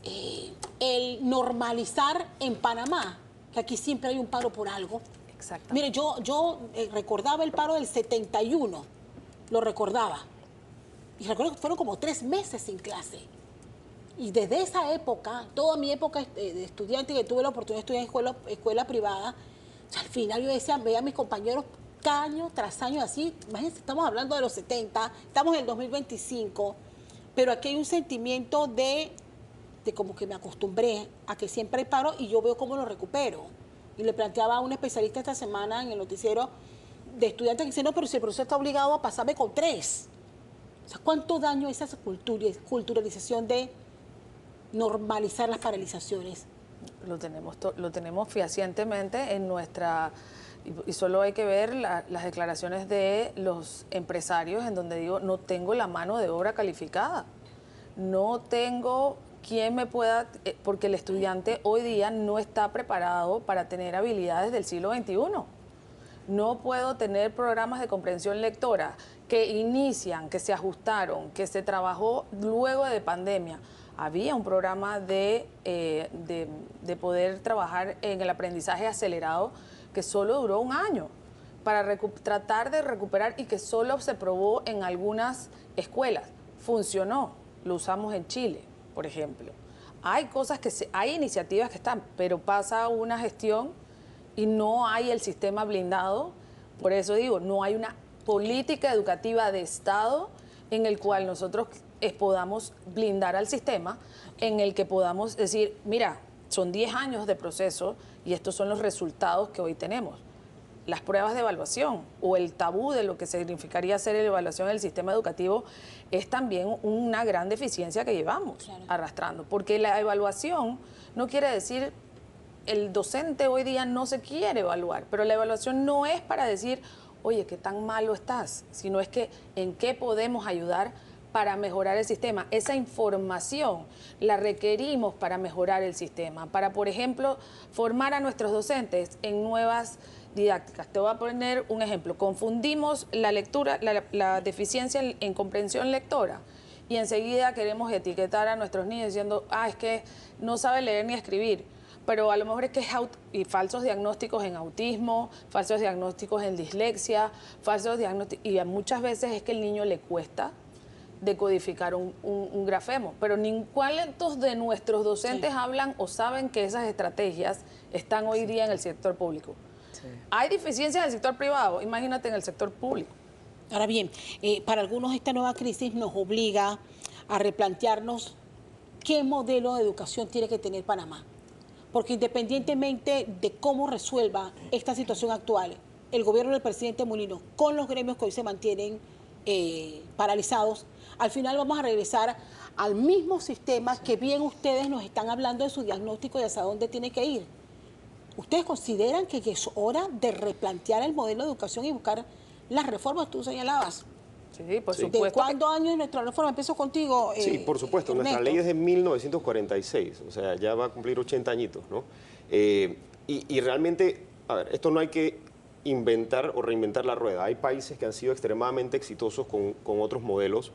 el normalizar en Panamá, que aquí siempre hay un paro por algo. Exacto. Mire, yo recordaba el paro del 71, lo recordaba. Y recuerdo que fueron como 3 meses sin clase. Y desde esa época, toda mi época de estudiante, que tuve la oportunidad de estudiar en escuela privada, o sea, al final yo decía, veía a mis compañeros año tras año así. Imagínense, estamos hablando de los 70, estamos en el 2025, pero aquí hay un sentimiento de como que me acostumbré a que siempre hay paro y yo veo cómo lo recupero. Y le planteaba a un especialista esta semana en el noticiero de estudiantes que dice, no, pero si el profesor está obligado a pasarme con 3. O sea, ¿cuánto daño es esa culturalización de normalizar las paralizaciones? Lo tenemos fehacientemente en nuestra... Y solo hay que ver las declaraciones de los empresarios en donde digo, no tengo la mano de obra calificada. No tengo quien me pueda... Porque el estudiante hoy día no está preparado para tener habilidades del siglo XXI. No puedo tener programas de comprensión lectora que inician, que se ajustaron, que se trabajó luego de pandemia. Había un programa de poder trabajar en el aprendizaje acelerado que solo duró 1 año para tratar de recuperar y que solo se probó en algunas escuelas. Funcionó, lo usamos en Chile, por ejemplo. Hay cosas hay iniciativas que están, pero pasa una gestión y no hay el sistema blindado. Por eso digo, no hay una política educativa de Estado en el cual nosotros podamos blindar al sistema, en el que podamos decir, mira, son 10 años de proceso y estos son los resultados que hoy tenemos. Las pruebas de evaluación o el tabú de lo que significaría hacer la evaluación del sistema educativo es también una gran deficiencia que llevamos arrastrando, porque la evaluación no quiere decir... El docente hoy día no se quiere evaluar, pero la evaluación no es para decir, oye, qué tan malo estás, sino es que en qué podemos ayudar para mejorar el sistema. Esa información la requerimos para mejorar el sistema, para, por ejemplo, formar a nuestros docentes en nuevas didácticas. Te voy a poner un ejemplo. Confundimos la lectura, la deficiencia en comprensión lectora, y enseguida queremos etiquetar a nuestros niños diciendo, es que no sabe leer ni escribir. Pero a lo mejor es que y falsos diagnósticos en autismo, falsos diagnósticos en dislexia, falsos diagnósticos, y muchas veces es que el niño le cuesta decodificar un grafemo. Pero ¿cuántos de nuestros docentes hablan o saben que esas estrategias están hoy día en el sector público? Hay deficiencias en el sector privado, imagínate en el sector público. Ahora bien, para algunos esta nueva crisis nos obliga a replantearnos qué modelo de educación tiene que tener Panamá. Porque independientemente de cómo resuelva esta situación actual, el gobierno del presidente Mulino, con los gremios que hoy se mantienen paralizados, al final vamos a regresar al mismo sistema que bien ustedes nos están hablando de su diagnóstico y hacia dónde tiene que ir. ¿Ustedes consideran que es hora de replantear el modelo de educación y buscar las reformas? Tú señalabas. Sí, por supuesto. ¿De cuántos años nuestra reforma? Empiezo contigo. Sí, por supuesto. Nuestra ley es de 1946, o sea, ya va a cumplir 80 añitos, ¿no? Y realmente, a ver, esto no hay que inventar o reinventar la rueda. Hay países que han sido extremadamente exitosos con otros modelos.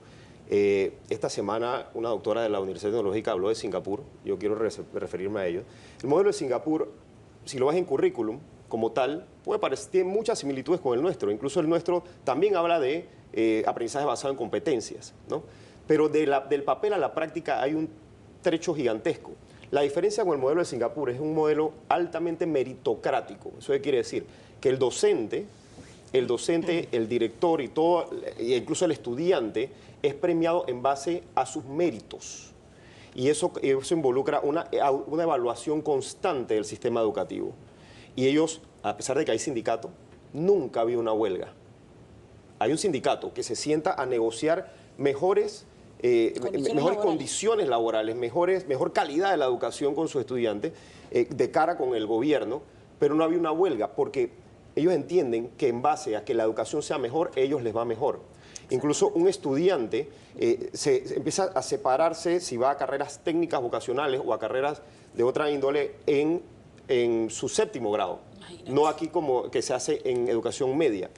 Esta semana una doctora de la Universidad Tecnológica habló de Singapur, yo quiero referirme a ello. El modelo de Singapur, si lo ves en currículum como tal, tiene muchas similitudes con el nuestro. Incluso el nuestro también habla de aprendizaje basado en competencias, ¿no? Pero del papel a la práctica hay un trecho gigantesco. La diferencia con el modelo de Singapur es un modelo altamente meritocrático. ¿Eso qué quiere decir? Que el docente, el director y todo, e incluso el estudiante, es premiado en base a sus méritos. Y eso involucra una evaluación constante del sistema educativo. Y ellos, a pesar de que hay sindicato, nunca ha habido una huelga. Hay un sindicato que se sienta a negociar mejores condiciones laborales, mejor calidad de la educación con sus estudiantes, de cara con el gobierno, pero no había una huelga, porque ellos entienden que en base a que la educación sea mejor, ellos les va mejor. Incluso un estudiante se empieza a separarse si va a carreras técnicas vocacionales o a carreras de otra índole en su séptimo grado, no aquí como que se hace en educación media.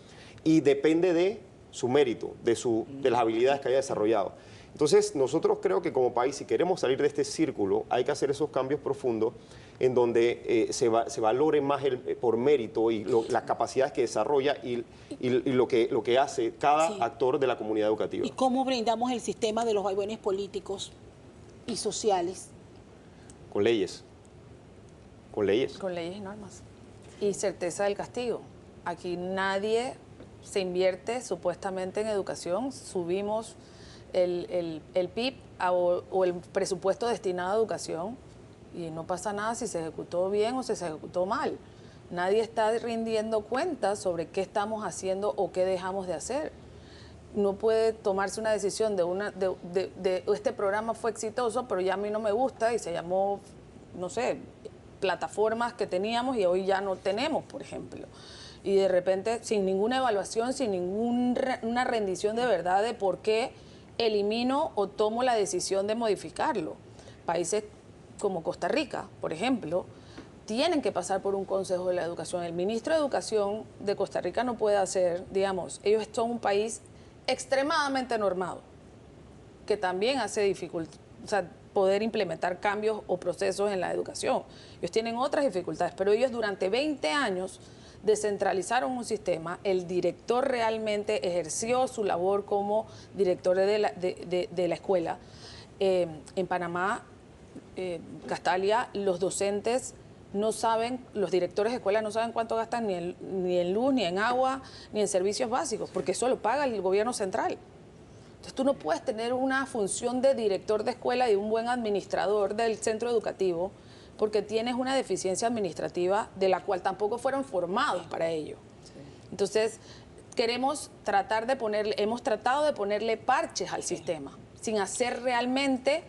Y depende de su mérito, de las habilidades que haya desarrollado. Entonces, nosotros creo que como país, si queremos salir de este círculo, hay que hacer esos cambios profundos en donde se valore más por mérito y las capacidades que desarrolla y lo que hace cada actor de la comunidad educativa. ¿Y cómo brindamos el sistema de los vaivenes políticos y sociales? Con leyes. Con leyes. Con leyes y normas. Y certeza del castigo. Aquí nadie se invierte supuestamente en educación, subimos el PIB o el presupuesto destinado a educación y no pasa nada si se ejecutó bien o si se ejecutó mal. Nadie está rindiendo cuentas sobre qué estamos haciendo o qué dejamos de hacer. No puede tomarse una decisión de este programa fue exitoso, pero ya a mí no me gusta y se llamó, no sé, plataformas que teníamos y hoy ya no tenemos, por ejemplo. Y de repente, sin ninguna evaluación, sin ninguna rendición de verdad de por qué elimino o tomo la decisión de modificarlo. Países como Costa Rica, por ejemplo, tienen que pasar por un consejo de la educación. El ministro de Educación de Costa Rica no puede hacer, digamos, ellos son un país extremadamente normado, que también hace dificultad, o sea, poder implementar cambios o procesos en la educación. Ellos tienen otras dificultades, pero ellos durante 20 años descentralizaron un sistema, el director realmente ejerció su labor como director de la escuela. En Panamá, Castalia, los docentes no saben, los directores de escuela no saben cuánto gastan ni en luz, ni en agua, ni en servicios básicos, porque eso lo paga el gobierno central. Entonces tú no puedes tener una función de director de escuela y un buen administrador del centro educativo porque tienes una deficiencia administrativa de la cual tampoco fueron formados para ello. Entonces, hemos tratado de ponerle parches al sistema, sin hacer realmente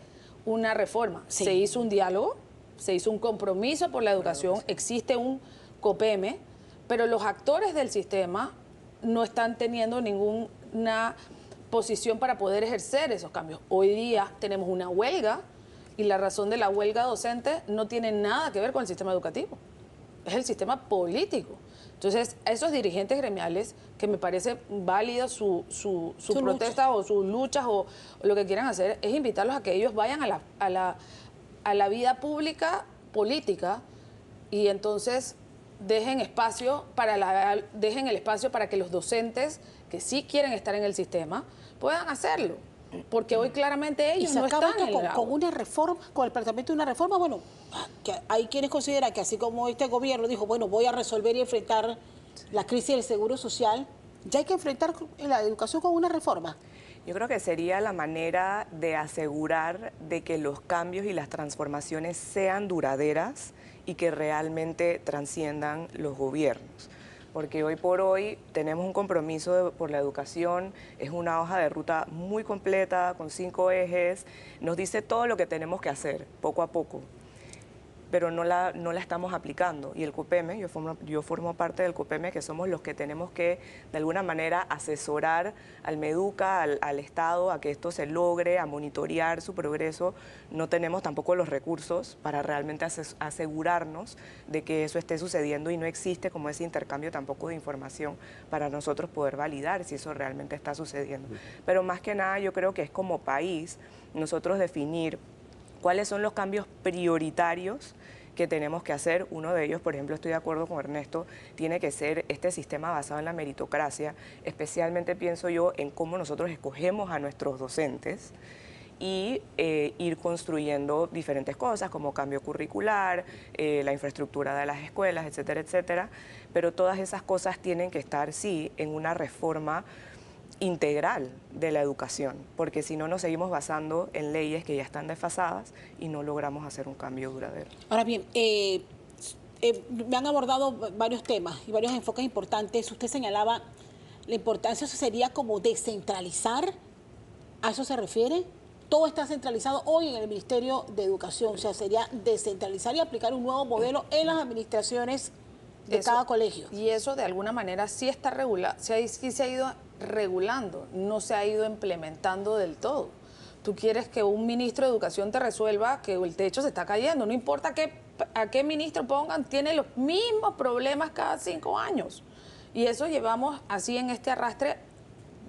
una reforma. Sí. Se hizo un diálogo, se hizo un compromiso por la educación, existe un COPEME, pero los actores del sistema no están teniendo ninguna posición para poder ejercer esos cambios. Hoy día tenemos una huelga y la razón de la huelga docente no tiene nada que ver con el sistema educativo, es el sistema político. Entonces, a esos dirigentes gremiales, que me parece válido su protesta o sus luchas o lo que quieran hacer, es invitarlos a que ellos vayan a la vida pública política y entonces dejen el espacio para que los docentes que sí quieren estar en el sistema puedan hacerlo. porque hoy claramente Y ellos se no acaba están esto en el con agua. una reforma, con el planteamiento de una reforma. Bueno, que hay quienes consideran que así como este gobierno dijo, bueno, voy a resolver y enfrentar la crisis del seguro social, ya hay que enfrentar la educación con una reforma. Yo creo que sería la manera de asegurar de que los cambios y las transformaciones sean duraderas y que realmente trasciendan los gobiernos. Porque hoy por hoy tenemos un compromiso por la educación, es una hoja de ruta muy completa, con 5 ejes, nos dice todo lo que tenemos que hacer, poco a poco, pero no la estamos aplicando. Y el COPEME, yo formo parte del COPEME, que somos los que tenemos que, de alguna manera, asesorar al MEDUCA, al Estado, a que esto se logre, a monitorear su progreso. No tenemos tampoco los recursos para realmente asegurarnos de que eso esté sucediendo y no existe como ese intercambio tampoco de información para nosotros poder validar si eso realmente está sucediendo. Pero más que nada yo creo que es como país nosotros definir cuáles son los cambios prioritarios que tenemos que hacer. Uno de ellos, por ejemplo, estoy de acuerdo con Ernesto, tiene que ser este sistema basado en la meritocracia. Especialmente pienso yo en cómo nosotros escogemos a nuestros docentes y ir construyendo diferentes cosas como cambio curricular, la infraestructura de las escuelas, etcétera, etcétera. Pero todas esas cosas tienen que estar, sí, en una reforma integral de la educación, porque si no nos seguimos basando en leyes que ya están desfasadas y no logramos hacer un cambio duradero. Ahora bien, me han abordado varios temas y varios enfoques importantes. Usted señalaba la importancia, eso sería como descentralizar, ¿a eso se refiere? Todo está centralizado hoy en el Ministerio de Educación, o sea, sería descentralizar y aplicar un nuevo modelo en las administraciones de cada colegio. Y eso de alguna manera sí está regulado, sí se ha ido regulando, no se ha ido implementando del todo. Tú quieres que un ministro de Educación te resuelva que el techo se está cayendo, no importa a qué ministro pongan, tiene los mismos problemas cada 5 años. Y eso llevamos así en este arrastre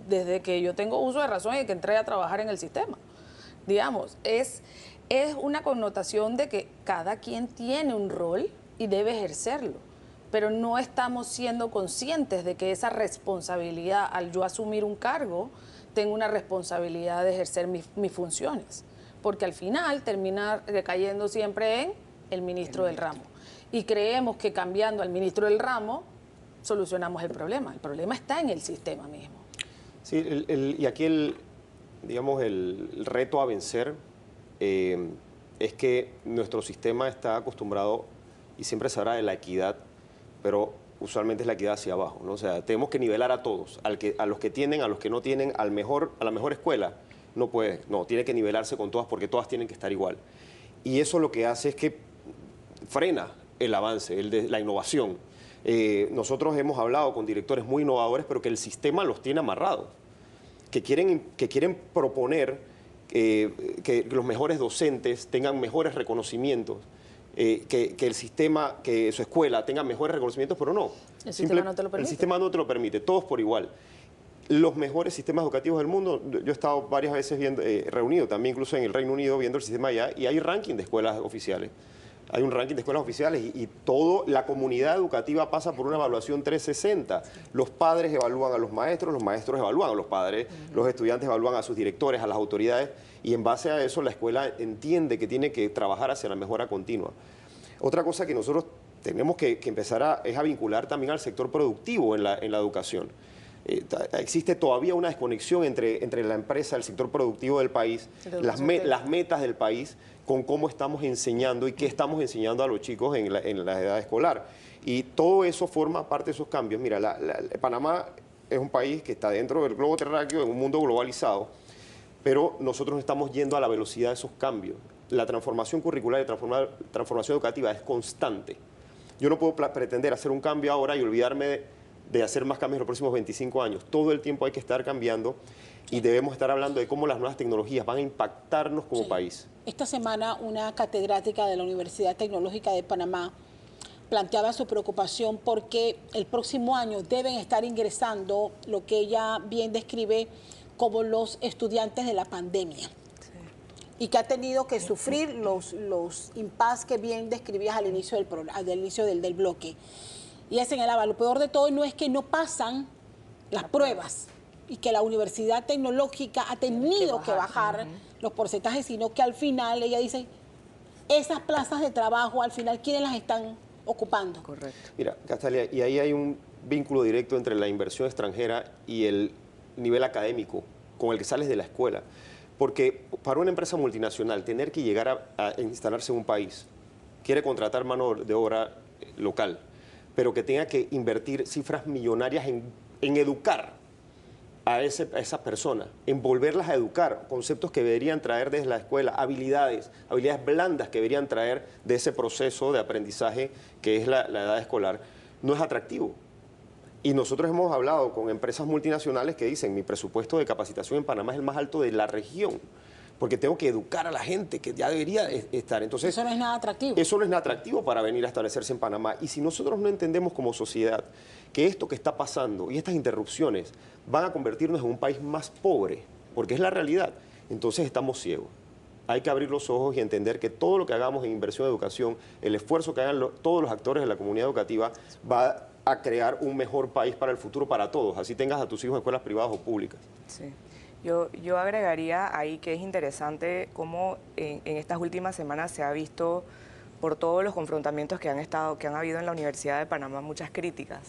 desde que yo tengo uso de razón y que entré a trabajar en el sistema. Digamos, es una connotación de que cada quien tiene un rol y debe ejercerlo, pero no estamos siendo conscientes de que esa responsabilidad, al yo asumir un cargo, tengo una responsabilidad de ejercer mis funciones, porque al final termina recayendo siempre en el ministro del ramo. Y creemos que cambiando al ministro del ramo solucionamos el problema está en el sistema mismo. Sí, y aquí digamos, el reto a vencer es que nuestro sistema está acostumbrado y siempre se habla de la equidad, pero usualmente es la equidad hacia abajo, ¿no? O sea, tenemos que nivelar a todos, a los que tienen, a los que no tienen, a la mejor escuela. No puede, no, tiene que nivelarse con todas porque todas tienen que estar igual. Y eso lo que hace es que frena el avance, la innovación. Nosotros hemos hablado con directores muy innovadores, pero que el sistema los tiene amarrados, que quieren proponer que los mejores docentes tengan mejores reconocimientos, que el sistema, que su escuela tenga mejores reconocimientos, pero no. El sistema no te lo permite. El sistema no te lo permite, todos por igual. Los mejores sistemas educativos del mundo, yo he estado varias veces reunido también incluso en el Reino Unido viendo el sistema allá, y hay ranking de escuelas oficiales. Hay un ranking de escuelas oficiales y toda la comunidad educativa pasa por una evaluación 360. Los padres evalúan a los maestros evalúan a los padres, los estudiantes evalúan a sus directores, a las autoridades, y en base a eso la escuela entiende que tiene que trabajar hacia la mejora continua. Otra cosa que nosotros tenemos que empezar es a vincular también al sector productivo en la educación. Existe todavía una desconexión entre la empresa, el sector productivo del país, las metas del país, con cómo estamos enseñando y qué estamos enseñando a los chicos en la edad escolar. Y todo eso forma parte de esos cambios. Mira, Panamá es un país que está dentro del globo terráqueo, en un mundo globalizado, pero nosotros estamos yendo a la velocidad de esos cambios. La transformación curricular y transformación educativa es constante. Yo no puedo pretender hacer un cambio ahora y olvidarme de hacer más cambios en los próximos 25 años. Todo el tiempo hay que estar cambiando y debemos estar hablando de cómo las nuevas tecnologías van a impactarnos como país. Esta semana una catedrática de la Universidad Tecnológica de Panamá planteaba su preocupación porque el próximo año deben estar ingresando lo que ella bien describe como los estudiantes de la pandemia. Y que ha tenido que sufrir los impases que bien describías al inicio del bloque. Y ella señalaba, lo peor de todo no es que no pasan las pruebas, y que la universidad tecnológica ha tenido que bajar los porcentajes, sino que al final ella dice, esas plazas de trabajo, al final, ¿quiénes las están ocupando? Correcto. Mira, Castalia, y ahí hay un vínculo directo entre la inversión extranjera y el nivel académico con el que sales de la escuela. Porque para una empresa multinacional, tener que llegar a instalarse en un país, quiere contratar mano de obra local, pero que tenga que invertir cifras millonarias en educar a esa persona, en volverlas a educar, conceptos que deberían traer desde la escuela, habilidades blandas que deberían traer de ese proceso de aprendizaje que es la edad escolar, no es atractivo. Y nosotros hemos hablado con empresas multinacionales que dicen, mi presupuesto de capacitación en Panamá es el más alto de la región, porque tengo que educar a la gente que ya debería estar. Entonces, eso no es nada atractivo. Eso no es nada atractivo para venir a establecerse en Panamá. Y si nosotros no entendemos como sociedad que esto que está pasando y estas interrupciones van a convertirnos en un país más pobre, porque es la realidad, entonces estamos ciegos. Hay que abrir los ojos y entender que todo lo que hagamos en inversión en educación, el esfuerzo que hagan todos los actores de la comunidad educativa va a crear un mejor país para el futuro para todos, así tengas a tus hijos en escuelas privadas o públicas. Sí. Yo agregaría ahí que es interesante cómo en estas últimas semanas se ha visto por todos los confrontamientos que han habido en la Universidad de Panamá, muchas críticas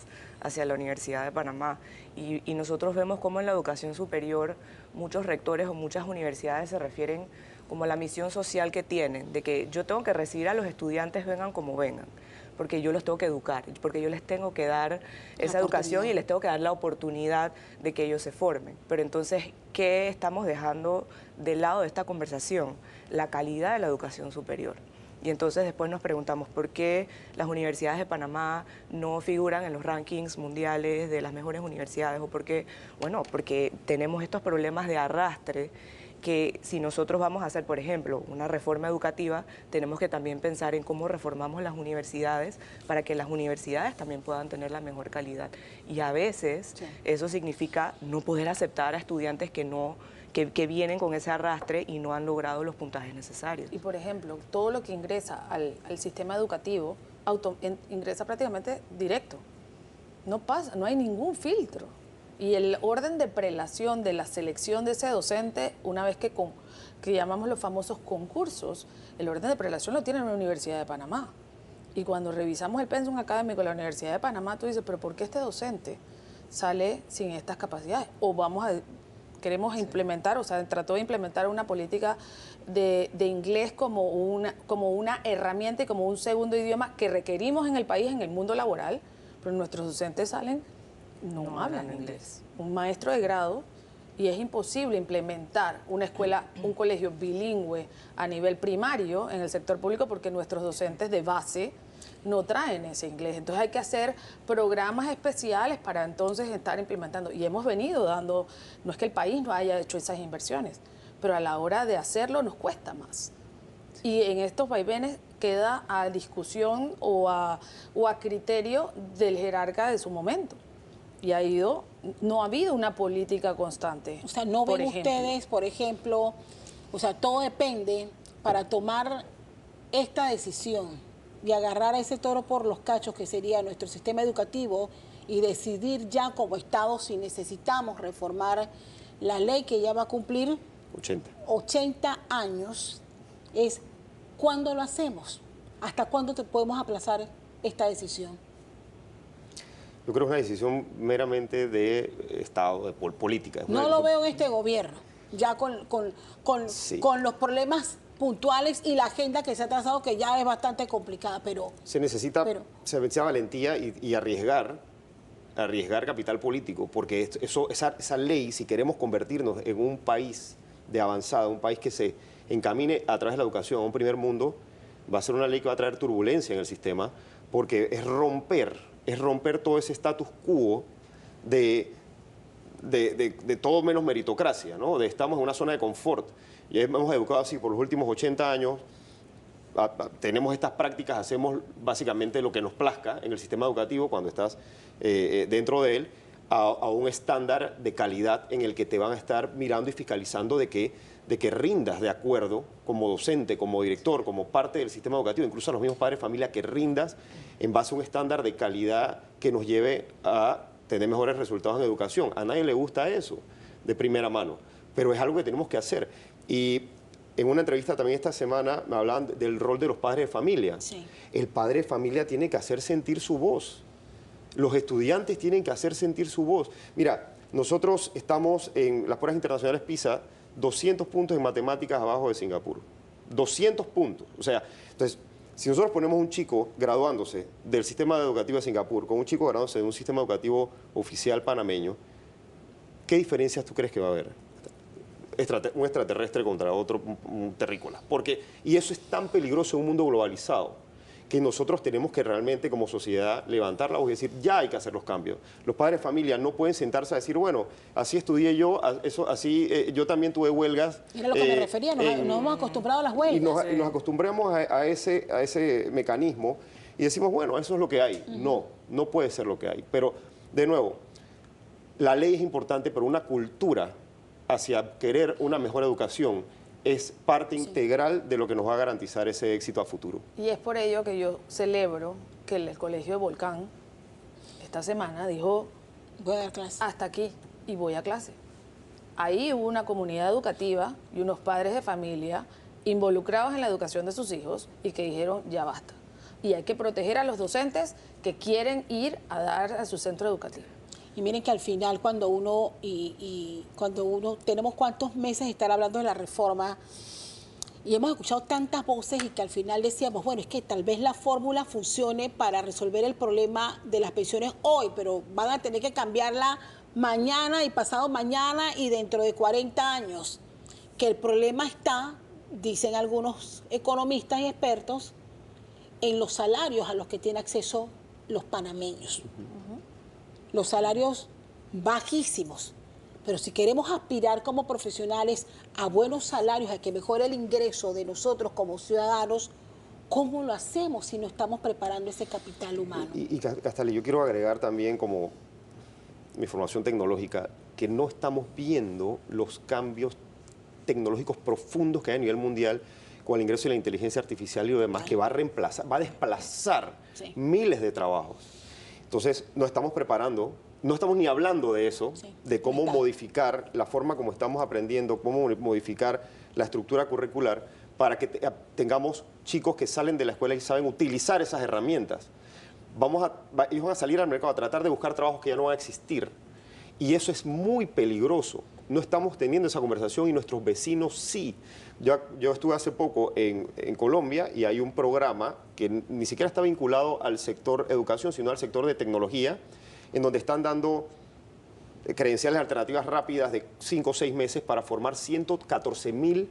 hacia la Universidad de Panamá. Y nosotros vemos cómo en la educación superior muchos rectores o muchas universidades se refieren como a la misión social que tienen, de que yo tengo que recibir a los estudiantes vengan como vengan, porque yo los tengo que educar, porque yo les tengo que dar esa educación y les tengo que dar la oportunidad de que ellos se formen. Pero entonces, ¿qué estamos dejando de lado de esta conversación? La calidad de la educación superior. Y entonces después nos preguntamos por qué las universidades de Panamá no figuran en los rankings mundiales de las mejores universidades, o por qué, bueno, porque tenemos estos problemas de arrastre que si nosotros vamos a hacer, por ejemplo, una reforma educativa, tenemos que también pensar en cómo reformamos las universidades para que las universidades también puedan tener la mejor calidad. Y a veces eso significa no poder aceptar a estudiantes que vienen con ese arrastre y no han logrado los puntajes necesarios. Y por ejemplo, todo lo que ingresa al sistema educativo ingresa prácticamente directo. No pasa, no hay ningún filtro. Y el orden de prelación de la selección de ese docente, una vez que llamamos los famosos concursos, el orden de prelación lo tiene la Universidad de Panamá. Y cuando revisamos el pensum académico de la Universidad de Panamá, tú dices, pero ¿por qué este docente sale sin estas capacidades? O queremos implementar, o sea, trató de implementar una política de inglés como una herramienta y como un segundo idioma que requerimos en el país, en el mundo laboral, pero nuestros docentes no hablan inglés. Un maestro de grado, y es imposible implementar una escuela, un colegio bilingüe a nivel primario en el sector público porque nuestros docentes de base no traen ese inglés. Entonces hay que hacer programas especiales para entonces estar implementando. Y hemos venido dando, no es que el país no haya hecho esas inversiones, pero a la hora de hacerlo nos cuesta más. Y en estos vaivenes queda a discusión o a criterio del jerarca de su momento. Y no ha habido una política constante. O sea, ¿no ven ustedes, por ejemplo, o sea, todo depende para tomar esta decisión y agarrar a ese toro por los cachos que sería nuestro sistema educativo y decidir ya como Estado si necesitamos reformar la ley que ya va a cumplir 80 años, es cuándo lo hacemos? ¿Hasta cuándo podemos aplazar esta decisión? Yo creo que es una decisión meramente de Estado, de política. No lo veo en este gobierno, ya con los problemas puntuales y la agenda que se ha trazado, que ya es bastante complicada, pero... Se necesita valentía y arriesgar capital político, porque esa ley, si queremos convertirnos en un país de avanzada, un país que se encamine a través de la educación a un primer mundo, va a ser una ley que va a traer turbulencia en el sistema, porque es romper todo ese status quo de todo menos meritocracia, ¿no? Estamos en una zona de confort. Y hemos educado así por los últimos 80 años, tenemos estas prácticas, hacemos básicamente lo que nos plazca en el sistema educativo cuando estás dentro de él, a un estándar de calidad en el que te van a estar mirando y fiscalizando de que rindas de acuerdo como docente, como director, como parte del sistema educativo, incluso a los mismos padres de familia, que rindas en base a un estándar de calidad que nos lleve a tener mejores resultados en educación. A nadie le gusta eso de primera mano, pero es algo que tenemos que hacer. Y en una entrevista también esta semana me hablaban del rol de los padres de familia. Sí. El padre de familia tiene que hacer sentir su voz. Los estudiantes tienen que hacer sentir su voz. Mira, nosotros estamos en las pruebas internacionales PISA 200 puntos en matemáticas abajo de Singapur. 200 puntos. O sea, entonces, si nosotros ponemos un chico graduándose del sistema educativo de Singapur con un chico graduándose de un sistema educativo oficial panameño, ¿qué diferencias tú crees que va a haber? Un extraterrestre contra otro un terrícola. Y eso es tan peligroso en un mundo globalizado, que nosotros tenemos que realmente como sociedad levantar la voz y decir, ya hay que hacer los cambios. Los padres de familia no pueden sentarse a decir, bueno, así estudié yo, yo también tuve huelgas. Era lo que me refería, nos hemos acostumbrado a las huelgas. Y nos acostumbramos a ese mecanismo y decimos, bueno, eso es lo que hay. No puede ser lo que hay. Pero, de nuevo, la ley es importante, pero una cultura hacia querer una mejor educación es parte integral de lo que nos va a garantizar ese éxito a futuro. Y es por ello que yo celebro que el Colegio de Volcán esta semana dijo, voy a dar clase. Hasta aquí y voy a clase. Ahí hubo una comunidad educativa y unos padres de familia involucrados en la educación de sus hijos y que dijeron, ya basta. Y hay que proteger a los docentes que quieren ir a dar a su centro educativo. Y miren que al final cuando uno, tenemos cuántos meses de estar hablando de la reforma y hemos escuchado tantas voces y que al final decíamos, bueno, es que tal vez la fórmula funcione para resolver el problema de las pensiones hoy, pero van a tener que cambiarla mañana y pasado mañana y dentro de 40 años. Que el problema está, dicen algunos economistas y expertos, en los salarios a los que tienen acceso los panameños. Los salarios bajísimos, pero si queremos aspirar como profesionales a buenos salarios, a que mejore el ingreso de nosotros como ciudadanos, ¿cómo lo hacemos si no estamos preparando ese capital humano? Y Castelli, yo quiero agregar también como mi formación tecnológica, que no estamos viendo los cambios tecnológicos profundos que hay a nivel mundial con el ingreso de la inteligencia artificial y lo demás, que va a desplazar miles de trabajos. Entonces, no estamos preparando, no estamos ni hablando de eso, de cómo modificar la forma como estamos aprendiendo, cómo modificar la estructura curricular para que tengamos chicos que salen de la escuela y saben utilizar esas herramientas. Ellos van a salir al mercado a tratar de buscar trabajos que ya no van a existir. Y eso es muy peligroso. No estamos teniendo esa conversación y nuestros vecinos sí. Yo estuve hace poco en Colombia y hay un programa que ni siquiera está vinculado al sector educación, sino al sector de tecnología, en donde están dando credenciales alternativas rápidas de 5 o 6 meses para formar 114.000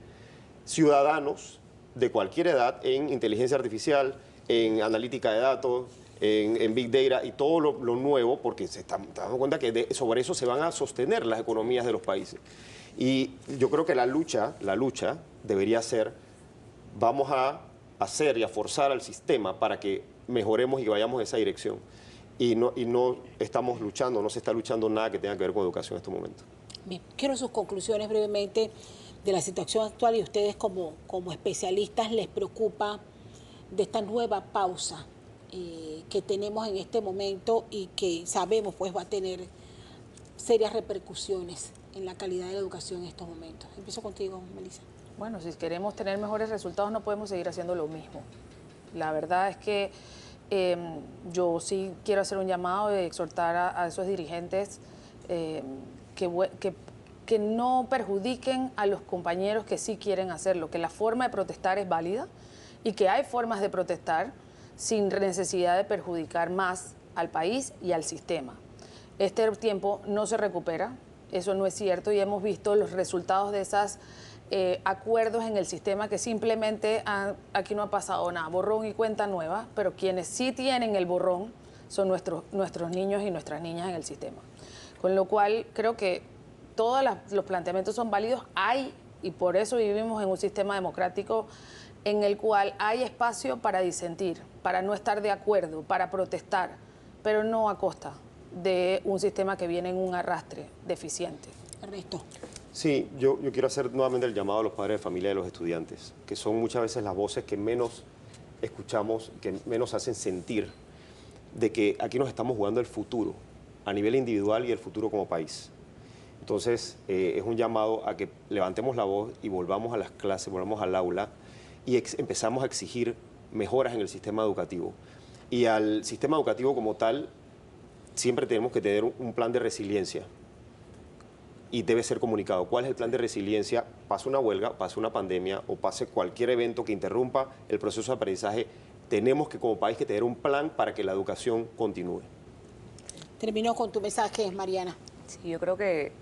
ciudadanos de cualquier edad en inteligencia artificial, en analítica de datos, en Big Data y todo lo nuevo, porque se están dando cuenta que sobre eso se van a sostener las economías de los países. Y yo creo que la lucha debería ser, vamos a hacer y a forzar al sistema para que mejoremos y que vayamos en esa dirección. Y no estamos luchando, no se está luchando nada que tenga que ver con educación en este momento. Bien, quiero sus conclusiones brevemente de la situación actual y ustedes como especialistas les preocupa de esta nueva pausa que tenemos en este momento y que sabemos pues va a tener serias repercusiones en la calidad de la educación en estos momentos. Empiezo contigo, Melissa. Bueno, si queremos tener mejores resultados no podemos seguir haciendo lo mismo. La verdad es que yo sí quiero hacer un llamado de exhortar a esos dirigentes que no perjudiquen a los compañeros que sí quieren hacerlo, que la forma de protestar es válida y que hay formas de protestar sin necesidad de perjudicar más al país y al sistema. Este tiempo no se recupera, eso no es cierto, y hemos visto los resultados de esos acuerdos en el sistema que simplemente aquí no ha pasado nada, borrón y cuenta nueva, pero quienes sí tienen el borrón son nuestros niños y nuestras niñas en el sistema. Con lo cual creo que todos los planteamientos son válidos, y por eso vivimos en un sistema democrático en el cual hay espacio para disentir, para no estar de acuerdo, para protestar, pero no a costa de un sistema que viene en un arrastre deficiente. Ernesto. Sí, yo quiero hacer nuevamente el llamado a los padres de familia y a los estudiantes, que son muchas veces las voces que menos escuchamos, que menos hacen sentir de que aquí nos estamos jugando el futuro. a nivel individual y el futuro como país. Entonces, es un llamado a que levantemos la voz y volvamos a las clases, volvamos al aula y empezamos a exigir mejoras en el sistema educativo. Y al sistema educativo como tal, siempre tenemos que tener un plan de resiliencia y debe ser comunicado. ¿Cuál es el plan de resiliencia? Pase una huelga, pase una pandemia o pase cualquier evento que interrumpa el proceso de aprendizaje, tenemos que como país que tener un plan para que la educación continúe. Termino con tu mensaje, Mariana. Sí, yo creo que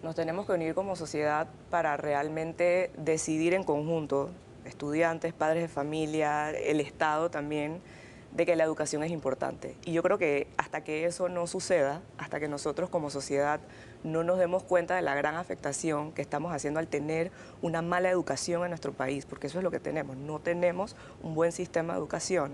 nos tenemos que unir como sociedad para realmente decidir en conjunto, estudiantes, padres de familia, el Estado también, de que la educación es importante. Y yo creo que hasta que eso no suceda, hasta que nosotros como sociedad no nos demos cuenta de la gran afectación que estamos haciendo al tener una mala educación en nuestro país, porque eso es lo que tenemos, no tenemos un buen sistema de educación.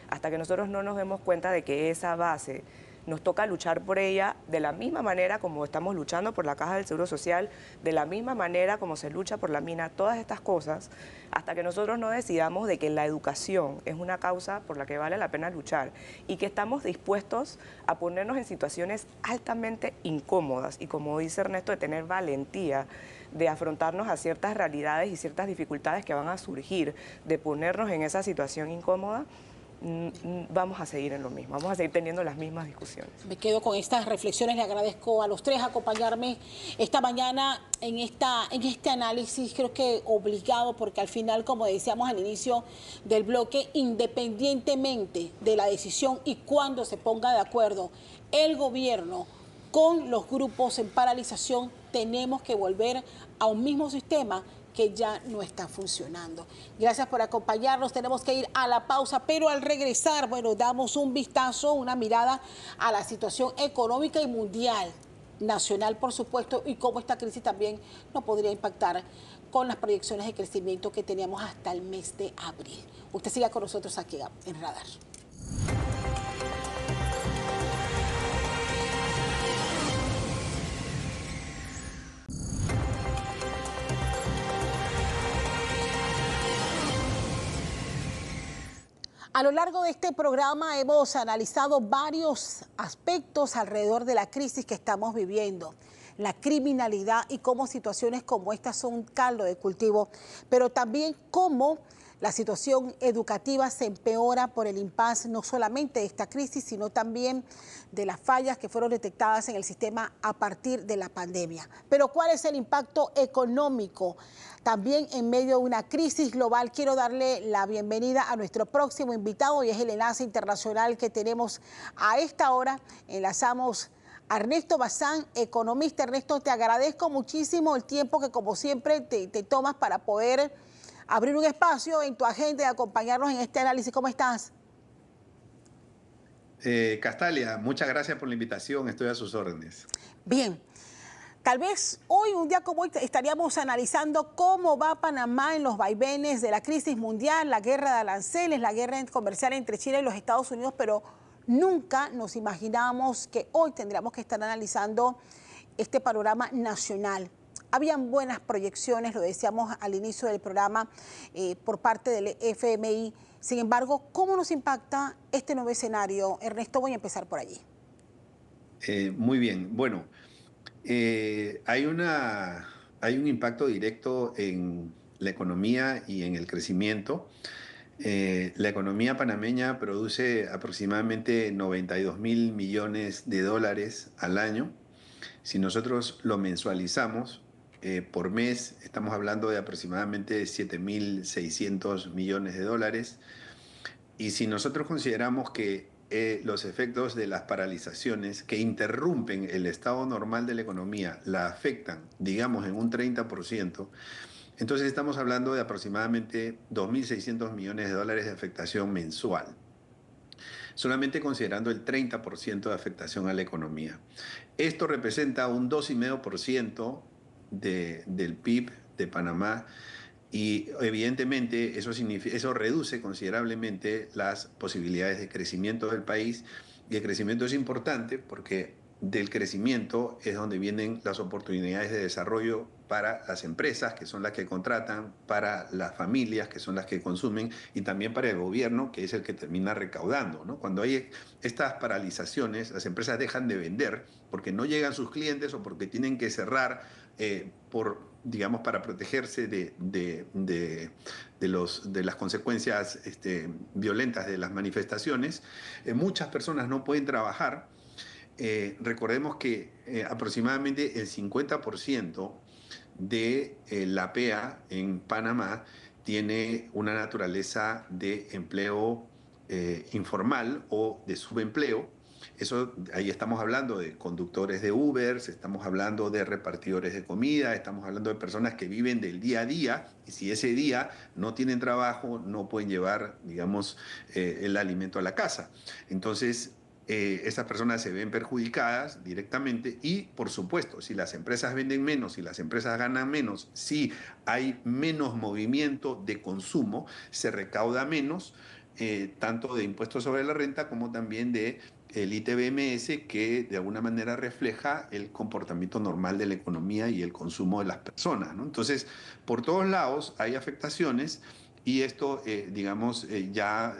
Hasta que nosotros no nos demos cuenta de que esa base nos toca luchar por ella de la misma manera como estamos luchando por la Caja del Seguro Social, de la misma manera como se lucha por la mina, todas estas cosas, hasta que nosotros no decidamos de que la educación es una causa por la que vale la pena luchar y que estamos dispuestos a ponernos en situaciones altamente incómodas y, como dice Ernesto, de tener valentía de afrontarnos a ciertas realidades y ciertas dificultades que van a surgir, de ponernos en esa situación incómoda, vamos a seguir en lo mismo, vamos a seguir teniendo las mismas discusiones. Me quedo con estas reflexiones, le agradezco a los tres acompañarme esta mañana en este análisis, creo que obligado, porque al final, como decíamos al inicio del bloque, independientemente de la decisión y cuando se ponga de acuerdo el gobierno con los grupos en paralización, tenemos que volver a un mismo sistema que ya no está funcionando. Gracias por acompañarnos, tenemos que ir a la pausa, pero al regresar, bueno, damos un vistazo, una mirada a la situación económica y mundial, nacional por supuesto, y cómo esta crisis también nos podría impactar con las proyecciones de crecimiento que teníamos hasta el mes de abril. Usted siga con nosotros aquí en Radar. A lo largo de este programa hemos analizado varios aspectos alrededor de la crisis que estamos viviendo, la criminalidad y cómo situaciones como estas son un caldo de cultivo, pero también cómo la situación educativa se empeora por el impasse no solamente de esta crisis, sino también de las fallas que fueron detectadas en el sistema a partir de la pandemia. Pero ¿cuál es el impacto económico? También en medio de una crisis global, quiero darle la bienvenida a nuestro próximo invitado y es el enlace internacional que tenemos a esta hora. Enlazamos a Ernesto Bazán, economista. Ernesto, te agradezco muchísimo el tiempo que como siempre te tomas para poder abrir un espacio en tu agenda y acompañarnos en este análisis. ¿Cómo estás? Castalia, muchas gracias por la invitación, estoy a sus órdenes. Bien, tal vez hoy, un día como hoy, estaríamos analizando cómo va Panamá en los vaivenes de la crisis mundial, la guerra de aranceles, la guerra comercial entre China y los Estados Unidos, pero nunca nos imaginábamos que hoy tendríamos que estar analizando este panorama nacional. Habían buenas proyecciones, lo decíamos al inicio del programa, por parte del FMI. Sin embargo, ¿cómo nos impacta este nuevo escenario? Ernesto, voy a empezar por allí. Muy bien. Bueno, hay un impacto directo en la economía y en el crecimiento. La economía panameña produce aproximadamente 92.000 millones de dólares al año. Si nosotros lo mensualizamos, por mes estamos hablando de aproximadamente 7.600 millones de dólares. Y si nosotros consideramos que los efectos de las paralizaciones que interrumpen el estado normal de la economía la afectan, digamos, en un 30%, entonces estamos hablando de aproximadamente 2.600 millones de dólares de afectación mensual, solamente considerando el 30% de afectación a la economía. Esto representa un 2,5% del PIB de Panamá y evidentemente eso reduce considerablemente las posibilidades de crecimiento del país, y el crecimiento es importante porque del crecimiento es donde vienen las oportunidades de desarrollo para las empresas, que son las que contratan, para las familias, que son las que consumen, y también para el gobierno, que es el que termina recaudando, ¿no? Cuando hay estas paralizaciones, las empresas dejan de vender porque no llegan sus clientes o porque tienen que cerrar digamos, para protegerse de las consecuencias violentas de las manifestaciones. Muchas personas no pueden trabajar. Recordemos que aproximadamente el 50% de la PEA en Panamá tiene una naturaleza de empleo informal o de subempleo. Eso, ahí estamos hablando de conductores de Uber, estamos hablando de repartidores de comida, estamos hablando de personas que viven del día a día, y si ese día no tienen trabajo, no pueden llevar, digamos, el alimento a la casa. Entonces, esas personas se ven perjudicadas directamente y, por supuesto, si las empresas venden menos, si las empresas ganan menos, si hay menos movimiento de consumo, se recauda menos, tanto de impuestos sobre la renta como también de el ITBMS, que de alguna manera refleja el comportamiento normal de la economía y el consumo de las personas, ¿no? Entonces, por todos lados hay afectaciones. Y esto, digamos, ya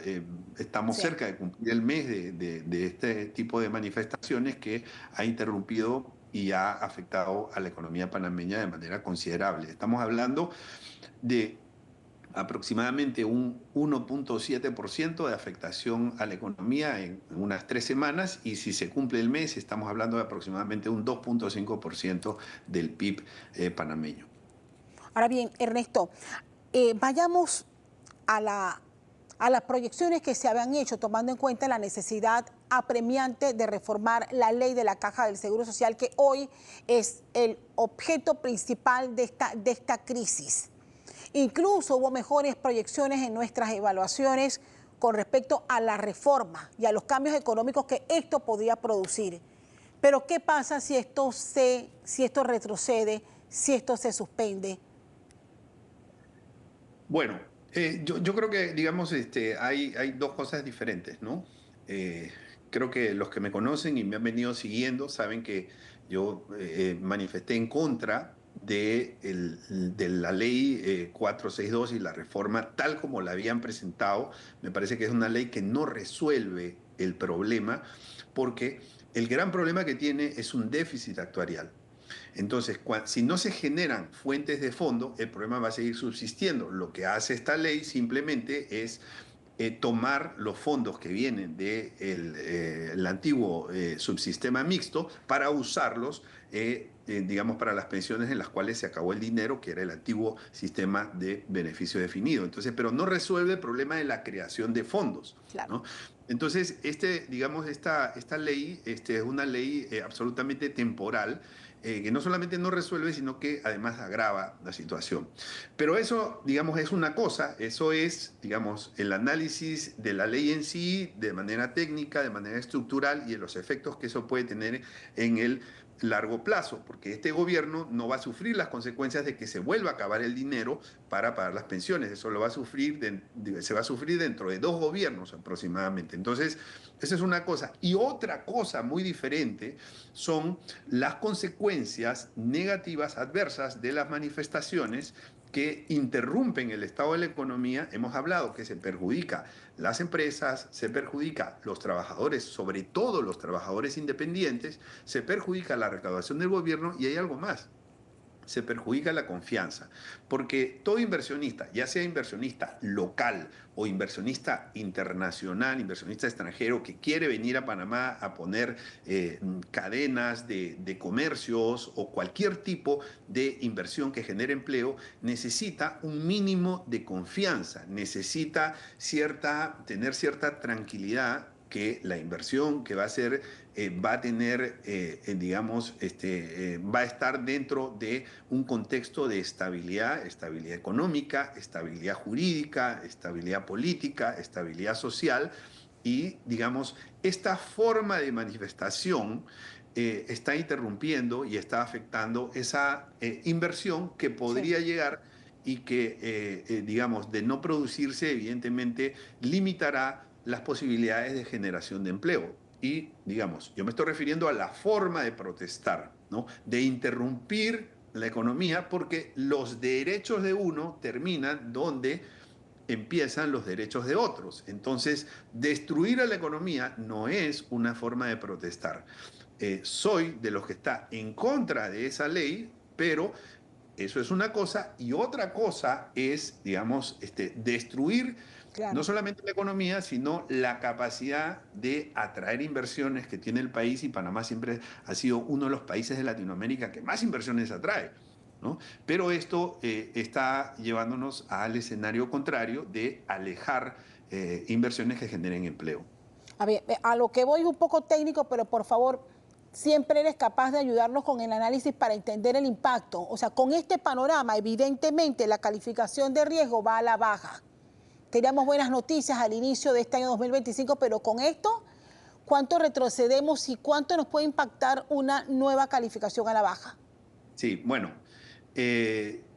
estamos cerca de cumplir el mes de este tipo de manifestaciones que ha interrumpido y ha afectado a la economía panameña de manera considerable. Estamos hablando de aproximadamente un 1.7% de afectación a la economía en unas 3 semanas, y si se cumple el mes estamos hablando de aproximadamente un 2.5% del PIB panameño. Ahora bien, Ernesto, vayamos a las proyecciones que se habían hecho, tomando en cuenta la necesidad apremiante de reformar la ley de la Caja del Seguro Social, que hoy es el objeto principal de esta crisis. Incluso hubo mejores proyecciones en nuestras evaluaciones con respecto a la reforma y a los cambios económicos que esto podía producir. Pero ¿qué pasa si esto retrocede, si esto se suspende? Bueno, yo creo que, digamos, hay dos cosas diferentes, ¿no? Creo que los que me conocen y me han venido siguiendo saben que yo manifesté en contra de la ley 462 y la reforma tal como la habían presentado. Me parece que es una ley que no resuelve el problema, porque el gran problema que tiene es un déficit actuarial. Entonces, si no se generan fuentes de fondo, el problema va a seguir subsistiendo. Lo que hace esta ley simplemente es tomar los fondos que vienen del antiguo subsistema mixto para usarlos, digamos, para las pensiones en las cuales se acabó el dinero, que era el antiguo sistema de beneficio definido. Entonces, pero no resuelve el problema de la creación de fondos, Claro. ¿no? Entonces, digamos, esta ley es una ley absolutamente temporal, que no solamente no resuelve, sino que además agrava la situación. Pero eso, digamos, es una cosa, eso es, digamos, el análisis de la ley en sí, de manera técnica, de manera estructural, y de los efectos que eso puede tener en el largo plazo, porque este gobierno no va a sufrir las consecuencias de que se vuelva a acabar el dinero para pagar las pensiones. Eso lo va a sufrir, se va a sufrir dentro de 2 gobiernos aproximadamente. Entonces, esa es una cosa. Y otra cosa muy diferente son las consecuencias negativas, adversas de las manifestaciones que interrumpen el estado de la economía. Hemos hablado que se perjudica las empresas, se perjudica los trabajadores, sobre todo los trabajadores independientes, se perjudica la recaudación del gobierno, y hay algo más. Se perjudica la confianza, porque todo inversionista, ya sea inversionista local o inversionista internacional, inversionista extranjero que quiere venir a Panamá a poner cadenas de comercios o cualquier tipo de inversión que genere empleo, necesita un mínimo de confianza, necesita tener cierta tranquilidad que la inversión que va a hacer va a tener, digamos, va a estar dentro de un contexto de estabilidad económica, estabilidad jurídica, estabilidad política, estabilidad social, y, digamos, esta forma de manifestación está interrumpiendo y está afectando esa inversión que podría llegar, y que, digamos, de no producirse, evidentemente, limitará las posibilidades de generación de empleo. Y, digamos, yo me estoy refiriendo a la forma de protestar, ¿no? De interrumpir la economía porque los derechos de uno terminan donde empiezan los derechos de otros. Entonces, destruir a la economía no es una forma de protestar. Soy de los que está en contra de esa ley, pero eso es una cosa, y otra cosa es, digamos, destruir no solamente la economía, sino la capacidad de atraer inversiones que tiene el país, y Panamá siempre ha sido uno de los países de Latinoamérica que más inversiones atrae, ¿no? Pero esto está llevándonos al escenario contrario de alejar inversiones que generen empleo. A ver, a lo que voy es un poco técnico, pero por favor, siempre eres capaz de ayudarnos con el análisis para entender el impacto. O sea, con este panorama, evidentemente, la calificación de riesgo va a la baja. Teníamos buenas noticias al inicio de este año 2025, pero con esto, ¿cuánto retrocedemos y cuánto nos puede impactar una nueva calificación a la baja? Sí, bueno,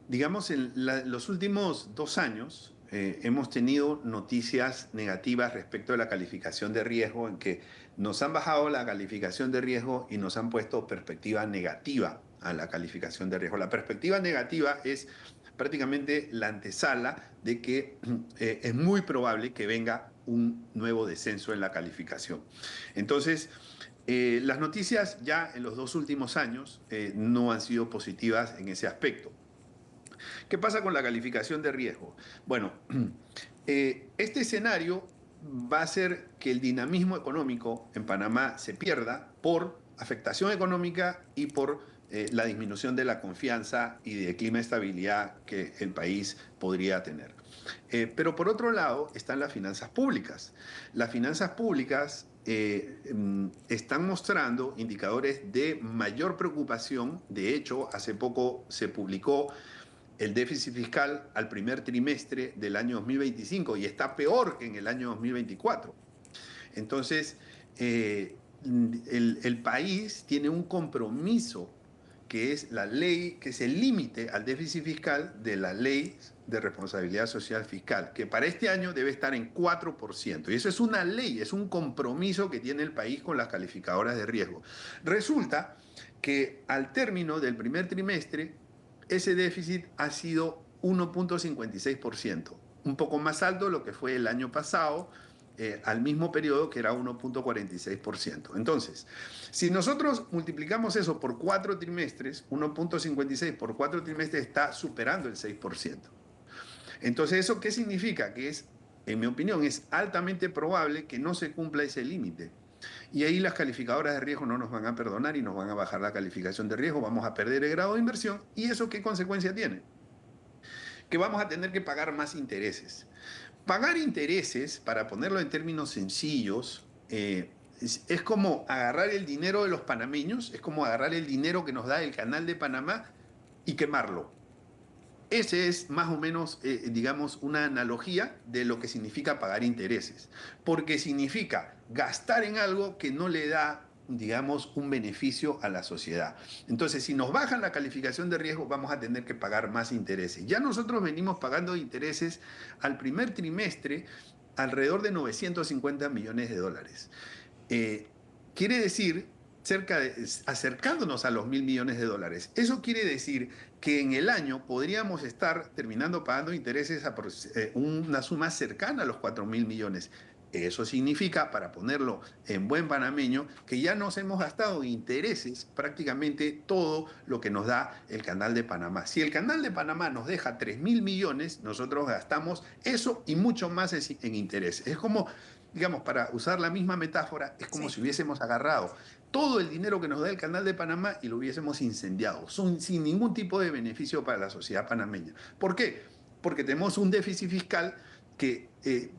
digamos, en los últimos 2 años hemos tenido noticias negativas respecto a la calificación de riesgo, en que nos han bajado la calificación de riesgo y nos han puesto perspectiva negativa a la calificación de riesgo. La perspectiva negativa es prácticamente la antesala de que es muy probable que venga un nuevo descenso en la calificación. Entonces, las noticias ya en los 2 últimos años no han sido positivas en ese aspecto. ¿Qué pasa con la calificación de riesgo? Bueno, este escenario va a hacer que el dinamismo económico en Panamá se pierda por afectación económica y por la disminución de la confianza y del clima de estabilidad que el país podría tener. Pero por otro lado están las finanzas públicas. Las finanzas públicas están mostrando indicadores de mayor preocupación. De hecho, hace poco se publicó el déficit fiscal al primer trimestre del año 2025 y está peor que en el año 2024. Entonces, el país tiene un compromiso que es la ley, que es el límite al déficit fiscal de la ley de responsabilidad social fiscal, que para este año debe estar en 4%. Y eso es una ley, es un compromiso que tiene el país con las calificadoras de riesgo. Resulta que al término del primer trimestre, ese déficit ha sido 1.56%, un poco más alto de lo que fue el año pasado, al mismo periodo, que era 1.46%. Entonces, si nosotros multiplicamos eso por 4 trimestres, 1.56 por 4 trimestres está superando el 6%. Entonces, ¿eso qué significa? Que es, en mi opinión, es altamente probable que no se cumpla ese límite. Y ahí las calificadoras de riesgo no nos van a perdonar y nos van a bajar la calificación de riesgo, vamos a perder el grado de inversión. ¿Y eso qué consecuencia tiene? Que vamos a tener que pagar más intereses. Pagar intereses, para ponerlo en términos sencillos, es como agarrar el dinero de los panameños, es como agarrar el dinero que nos da el Canal de Panamá y quemarlo. Ese es más o menos, digamos, una analogía de lo que significa pagar intereses, porque significa gastar en algo que no le da, digamos, un beneficio a la sociedad. Entonces, si nos bajan la calificación de riesgo, vamos a tener que pagar más intereses. Ya nosotros venimos pagando intereses al primer trimestre alrededor de 950 millones de dólares. Quiere decir, acercándonos a los 1.000 millones de dólares. Eso quiere decir que en el año podríamos estar terminando pagando intereses a una suma cercana a los 4.000 millones. Eso significa, para ponerlo en buen panameño, que ya nos hemos gastado en intereses prácticamente todo lo que nos da el Canal de Panamá. Si el Canal de Panamá nos deja 3.000 millones, nosotros gastamos eso y mucho más en intereses. Es como, digamos, para usar la misma metáfora, es como si hubiésemos agarrado todo el dinero que nos da el Canal de Panamá y lo hubiésemos incendiado, sin ningún tipo de beneficio para la sociedad panameña. ¿Por qué? Porque tenemos un déficit fiscal que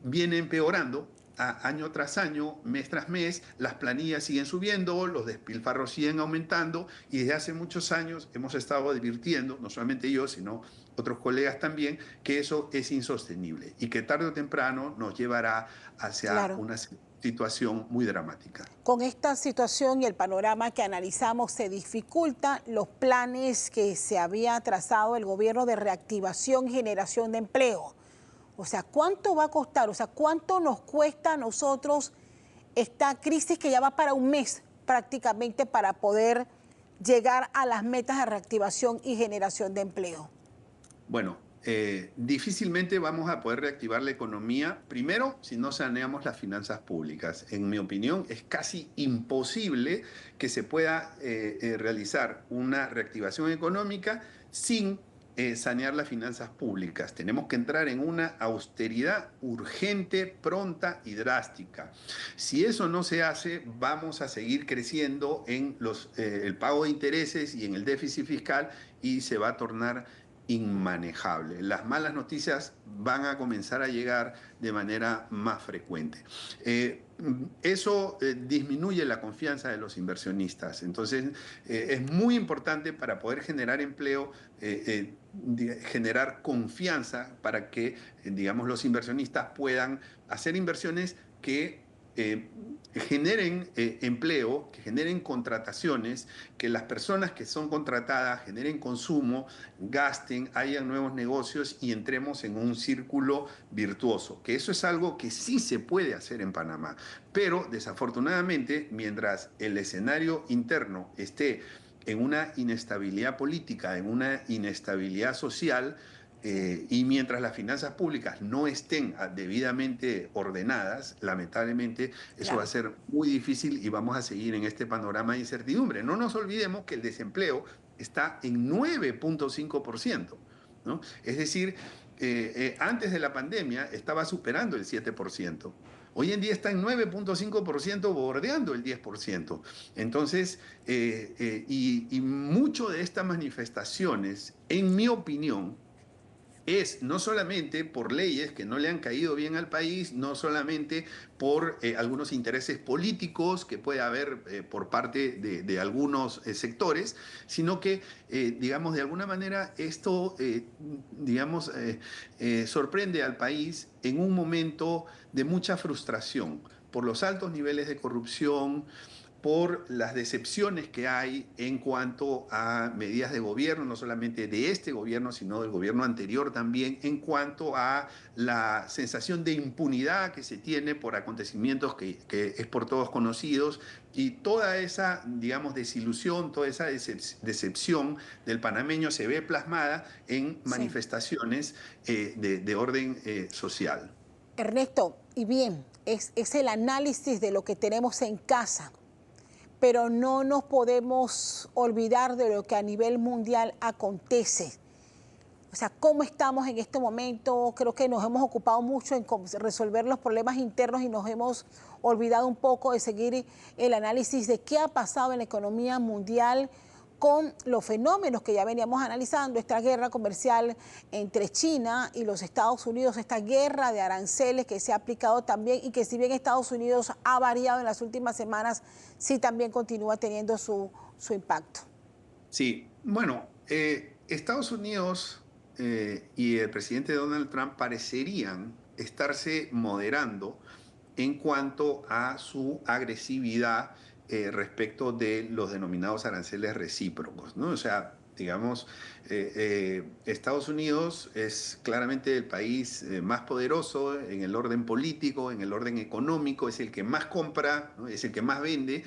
viene empeorando año tras año, mes tras mes, las planillas siguen subiendo, los despilfarros siguen aumentando y desde hace muchos años hemos estado advirtiendo, no solamente yo, sino otros colegas también, que eso es insostenible y que tarde o temprano nos llevará hacia una situación muy dramática. Con esta situación y el panorama que analizamos, se dificultan los planes que se había trazado el gobierno de reactivación y generación de empleo. O sea, ¿cuánto va a costar? O sea, ¿cuánto nos cuesta a nosotros esta crisis que ya va para un mes prácticamente para poder llegar a las metas de reactivación y generación de empleo? Bueno, difícilmente vamos a poder reactivar la economía, primero, si no saneamos las finanzas públicas. En mi opinión, es casi imposible que se pueda realizar una reactivación económica sin sanear las finanzas públicas. Tenemos que entrar en una austeridad urgente, pronta y drástica. Si eso no se hace, vamos a seguir creciendo en el pago de intereses y en el déficit fiscal y se va a tornar inmanejable. Las malas noticias van a comenzar a llegar de manera más frecuente. Eso disminuye la confianza de los inversionistas. Entonces, es muy importante para poder generar empleo, generar confianza para que, digamos, los inversionistas puedan hacer inversiones que generen empleo, que generen contrataciones, que las personas que son contratadas generen consumo, gasten, hayan nuevos negocios y entremos en un círculo virtuoso, que eso es algo que sí se puede hacer en Panamá. Pero desafortunadamente, mientras el escenario interno esté en una inestabilidad política, en una inestabilidad social, y mientras las finanzas públicas no estén debidamente ordenadas, lamentablemente eso va a ser muy difícil y vamos a seguir en este panorama de incertidumbre. No nos olvidemos que el desempleo está en 9.5%, ¿no? Es decir, antes de la pandemia estaba superando el 7%. Hoy en día está en 9.5%, bordeando el 10%. Entonces, y mucho de estas manifestaciones, en mi opinión, es no solamente por leyes que no le han caído bien al país, no solamente por algunos intereses políticos que puede haber por parte de algunos sectores, sino que, digamos, de alguna manera esto, digamos, sorprende al país en un momento de mucha frustración por los altos niveles de corrupción, por las decepciones que hay en cuanto a medidas de gobierno, no solamente de este gobierno, sino del gobierno anterior también, en cuanto a la sensación de impunidad que se tiene por acontecimientos que es por todos conocidos, y toda esa, digamos, desilusión, toda esa decepción del panameño se ve plasmada en manifestaciones de orden social. Ernesto, y bien, es el análisis de lo que tenemos en casa, pero no nos podemos olvidar de lo que a nivel mundial acontece. O sea, cómo estamos en este momento. Creo que nos hemos ocupado mucho en resolver los problemas internos y nos hemos olvidado un poco de seguir el análisis de qué ha pasado en la economía mundial con los fenómenos que ya veníamos analizando, esta guerra comercial entre China y los Estados Unidos, esta guerra de aranceles que se ha aplicado también y que si bien Estados Unidos ha variado en las últimas semanas, sí también continúa teniendo su impacto. Sí, bueno, Estados Unidos y el presidente Donald Trump parecerían estarse moderando en cuanto a su agresividad respecto de los denominados aranceles recíprocos, ¿no? O sea, digamos, Estados Unidos es claramente el país más poderoso en el orden político, en el orden económico, es el que más compra, ¿no? Es el que más vende,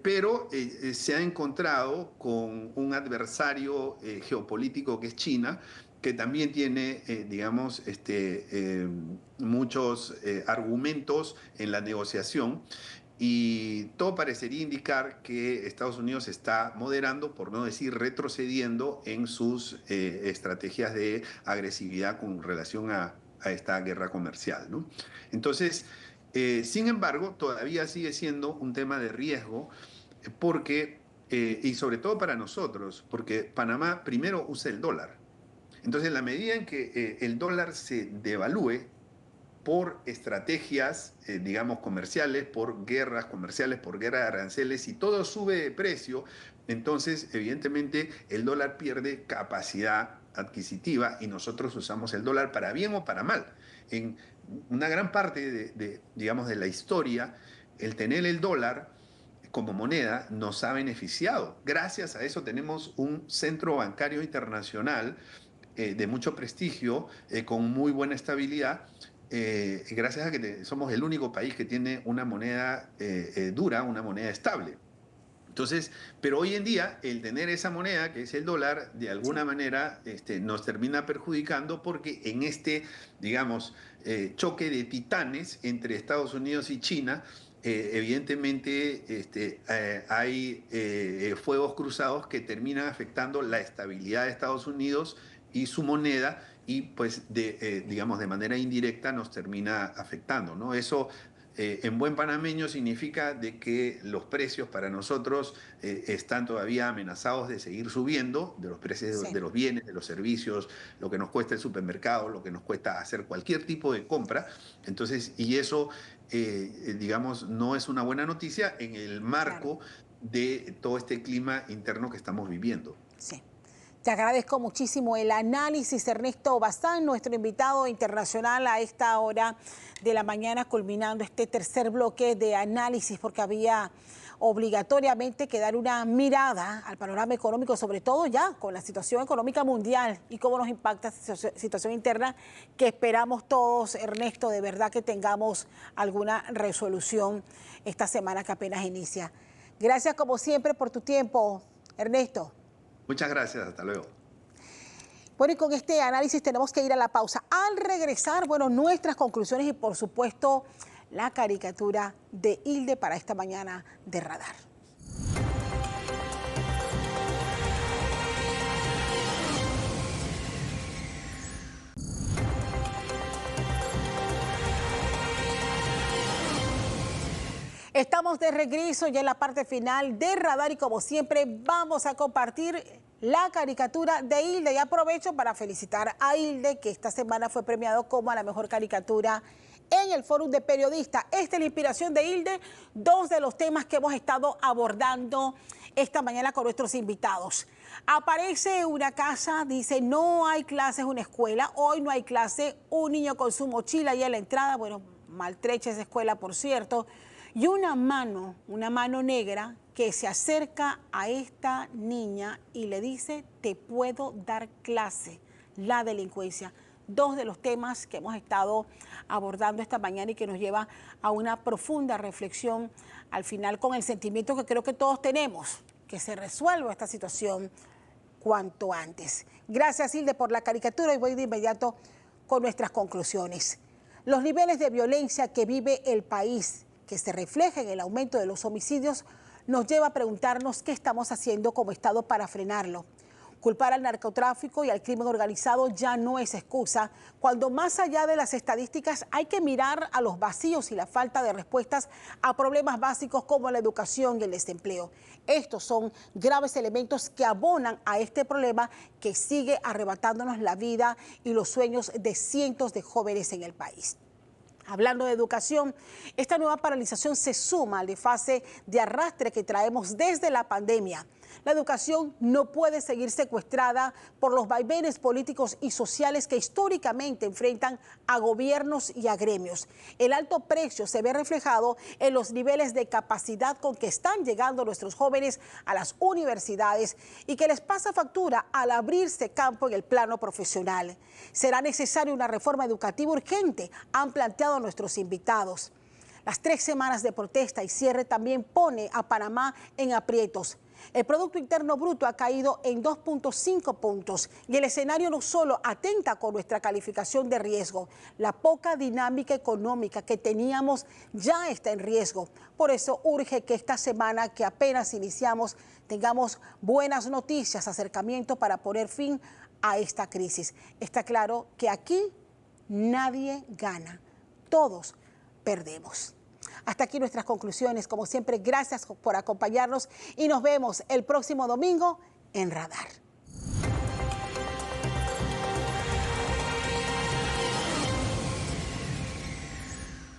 pero se ha encontrado con un adversario geopolítico que es China, que también tiene, digamos, muchos argumentos en la negociación. Y todo parecería indicar que Estados Unidos está moderando, por no decir retrocediendo, en sus estrategias de agresividad con relación a esta guerra comercial, ¿no? Entonces, sin embargo, todavía sigue siendo un tema de riesgo porque, y sobre todo para nosotros, porque Panamá primero usa el dólar. Entonces, en la medida en que el dólar se devalúe, por estrategias, digamos, comerciales, por guerras comerciales, por guerra de aranceles, y todo sube de precio, entonces, evidentemente, el dólar pierde capacidad adquisitiva y nosotros usamos el dólar para bien o para mal. En una gran parte digamos, de la historia, el tener el dólar como moneda nos ha beneficiado. Gracias a eso tenemos un centro bancario internacional de mucho prestigio, con muy buena estabilidad, gracias a que somos el único país que tiene una moneda dura, una moneda estable. Entonces, pero hoy en día el tener esa moneda, que es el dólar, de alguna manera nos termina perjudicando porque en este, digamos, choque de titanes entre Estados Unidos y China, evidentemente hay fuegos cruzados que terminan afectando la estabilidad de Estados Unidos y su moneda y pues digamos de manera indirecta nos termina afectando, ¿no? Eso en buen panameño significa de que los precios para nosotros están todavía amenazados de seguir subiendo, de los precios de los bienes, de los servicios, lo que nos cuesta el supermercado, lo que nos cuesta hacer cualquier tipo de compra. Entonces, y eso, digamos, no es una buena noticia en el marco de todo este clima interno que estamos viviendo. Sí. Te agradezco muchísimo el análisis, Ernesto Bazán, nuestro invitado internacional a esta hora de la mañana, culminando este tercer bloque de análisis, porque había obligatoriamente que dar una mirada al panorama económico, sobre todo ya con la situación económica mundial y cómo nos impacta esta situación interna, que esperamos todos, Ernesto, de verdad que tengamos alguna resolución esta semana que apenas inicia. Gracias como siempre por tu tiempo, Ernesto. Muchas gracias, hasta luego. Bueno, y con este análisis tenemos que ir a la pausa. Al regresar, bueno, nuestras conclusiones y por supuesto la caricatura de Hilde para esta mañana de Radar. Estamos de regreso ya en la parte final de Radar y como siempre vamos a compartir la caricatura de Hilde. Y aprovecho para felicitar a Hilde, que esta semana fue premiado como a la mejor caricatura en el Fórum de Periodistas. Esta es la inspiración de Hilde, dos de los temas que hemos estado abordando esta mañana con nuestros invitados. Aparece una casa, dice no hay clases, una escuela, hoy no hay clase, un niño con su mochila y en la entrada, bueno, maltrecha esa escuela por cierto, y una mano negra que se acerca a esta niña y le dice, te puedo dar clase, la delincuencia. Dos de los temas que hemos estado abordando esta mañana y que nos lleva a una profunda reflexión al final con el sentimiento que creo que todos tenemos, que se resuelva esta situación cuanto antes. Gracias, Hilde, por la caricatura y voy de inmediato con nuestras conclusiones. Los niveles de violencia que vive el país, que se refleja en el aumento de los homicidios, nos lleva a preguntarnos qué estamos haciendo como Estado para frenarlo. Culpar al narcotráfico y al crimen organizado ya no es excusa, cuando más allá de las estadísticas hay que mirar a los vacíos y la falta de respuestas a problemas básicos como la educación y el desempleo. Estos son graves elementos que abonan a este problema que sigue arrebatándonos la vida y los sueños de cientos de jóvenes en el país. Hablando de educación, esta nueva paralización se suma al desfase de arrastre que traemos desde la pandemia. La educación no puede seguir secuestrada por los vaivenes políticos y sociales que históricamente enfrentan a gobiernos y a gremios. El alto precio se ve reflejado en los niveles de capacidad con que están llegando nuestros jóvenes a las universidades y que les pasa factura al abrirse campo en el plano profesional. Será necesaria una reforma educativa urgente, han planteado nuestros invitados. Las 3 semanas de protesta y cierre también pone a Panamá en aprietos. El Producto Interno Bruto ha caído en 2.5 puntos y el escenario no solo atenta con nuestra calificación de riesgo, la poca dinámica económica que teníamos ya está en riesgo. Por eso urge que esta semana que apenas iniciamos tengamos buenas noticias, acercamiento para poner fin a esta crisis. Está claro que aquí nadie gana, todos perdemos. Hasta aquí nuestras conclusiones. Como siempre, gracias por acompañarnos y nos vemos el próximo domingo en Radar.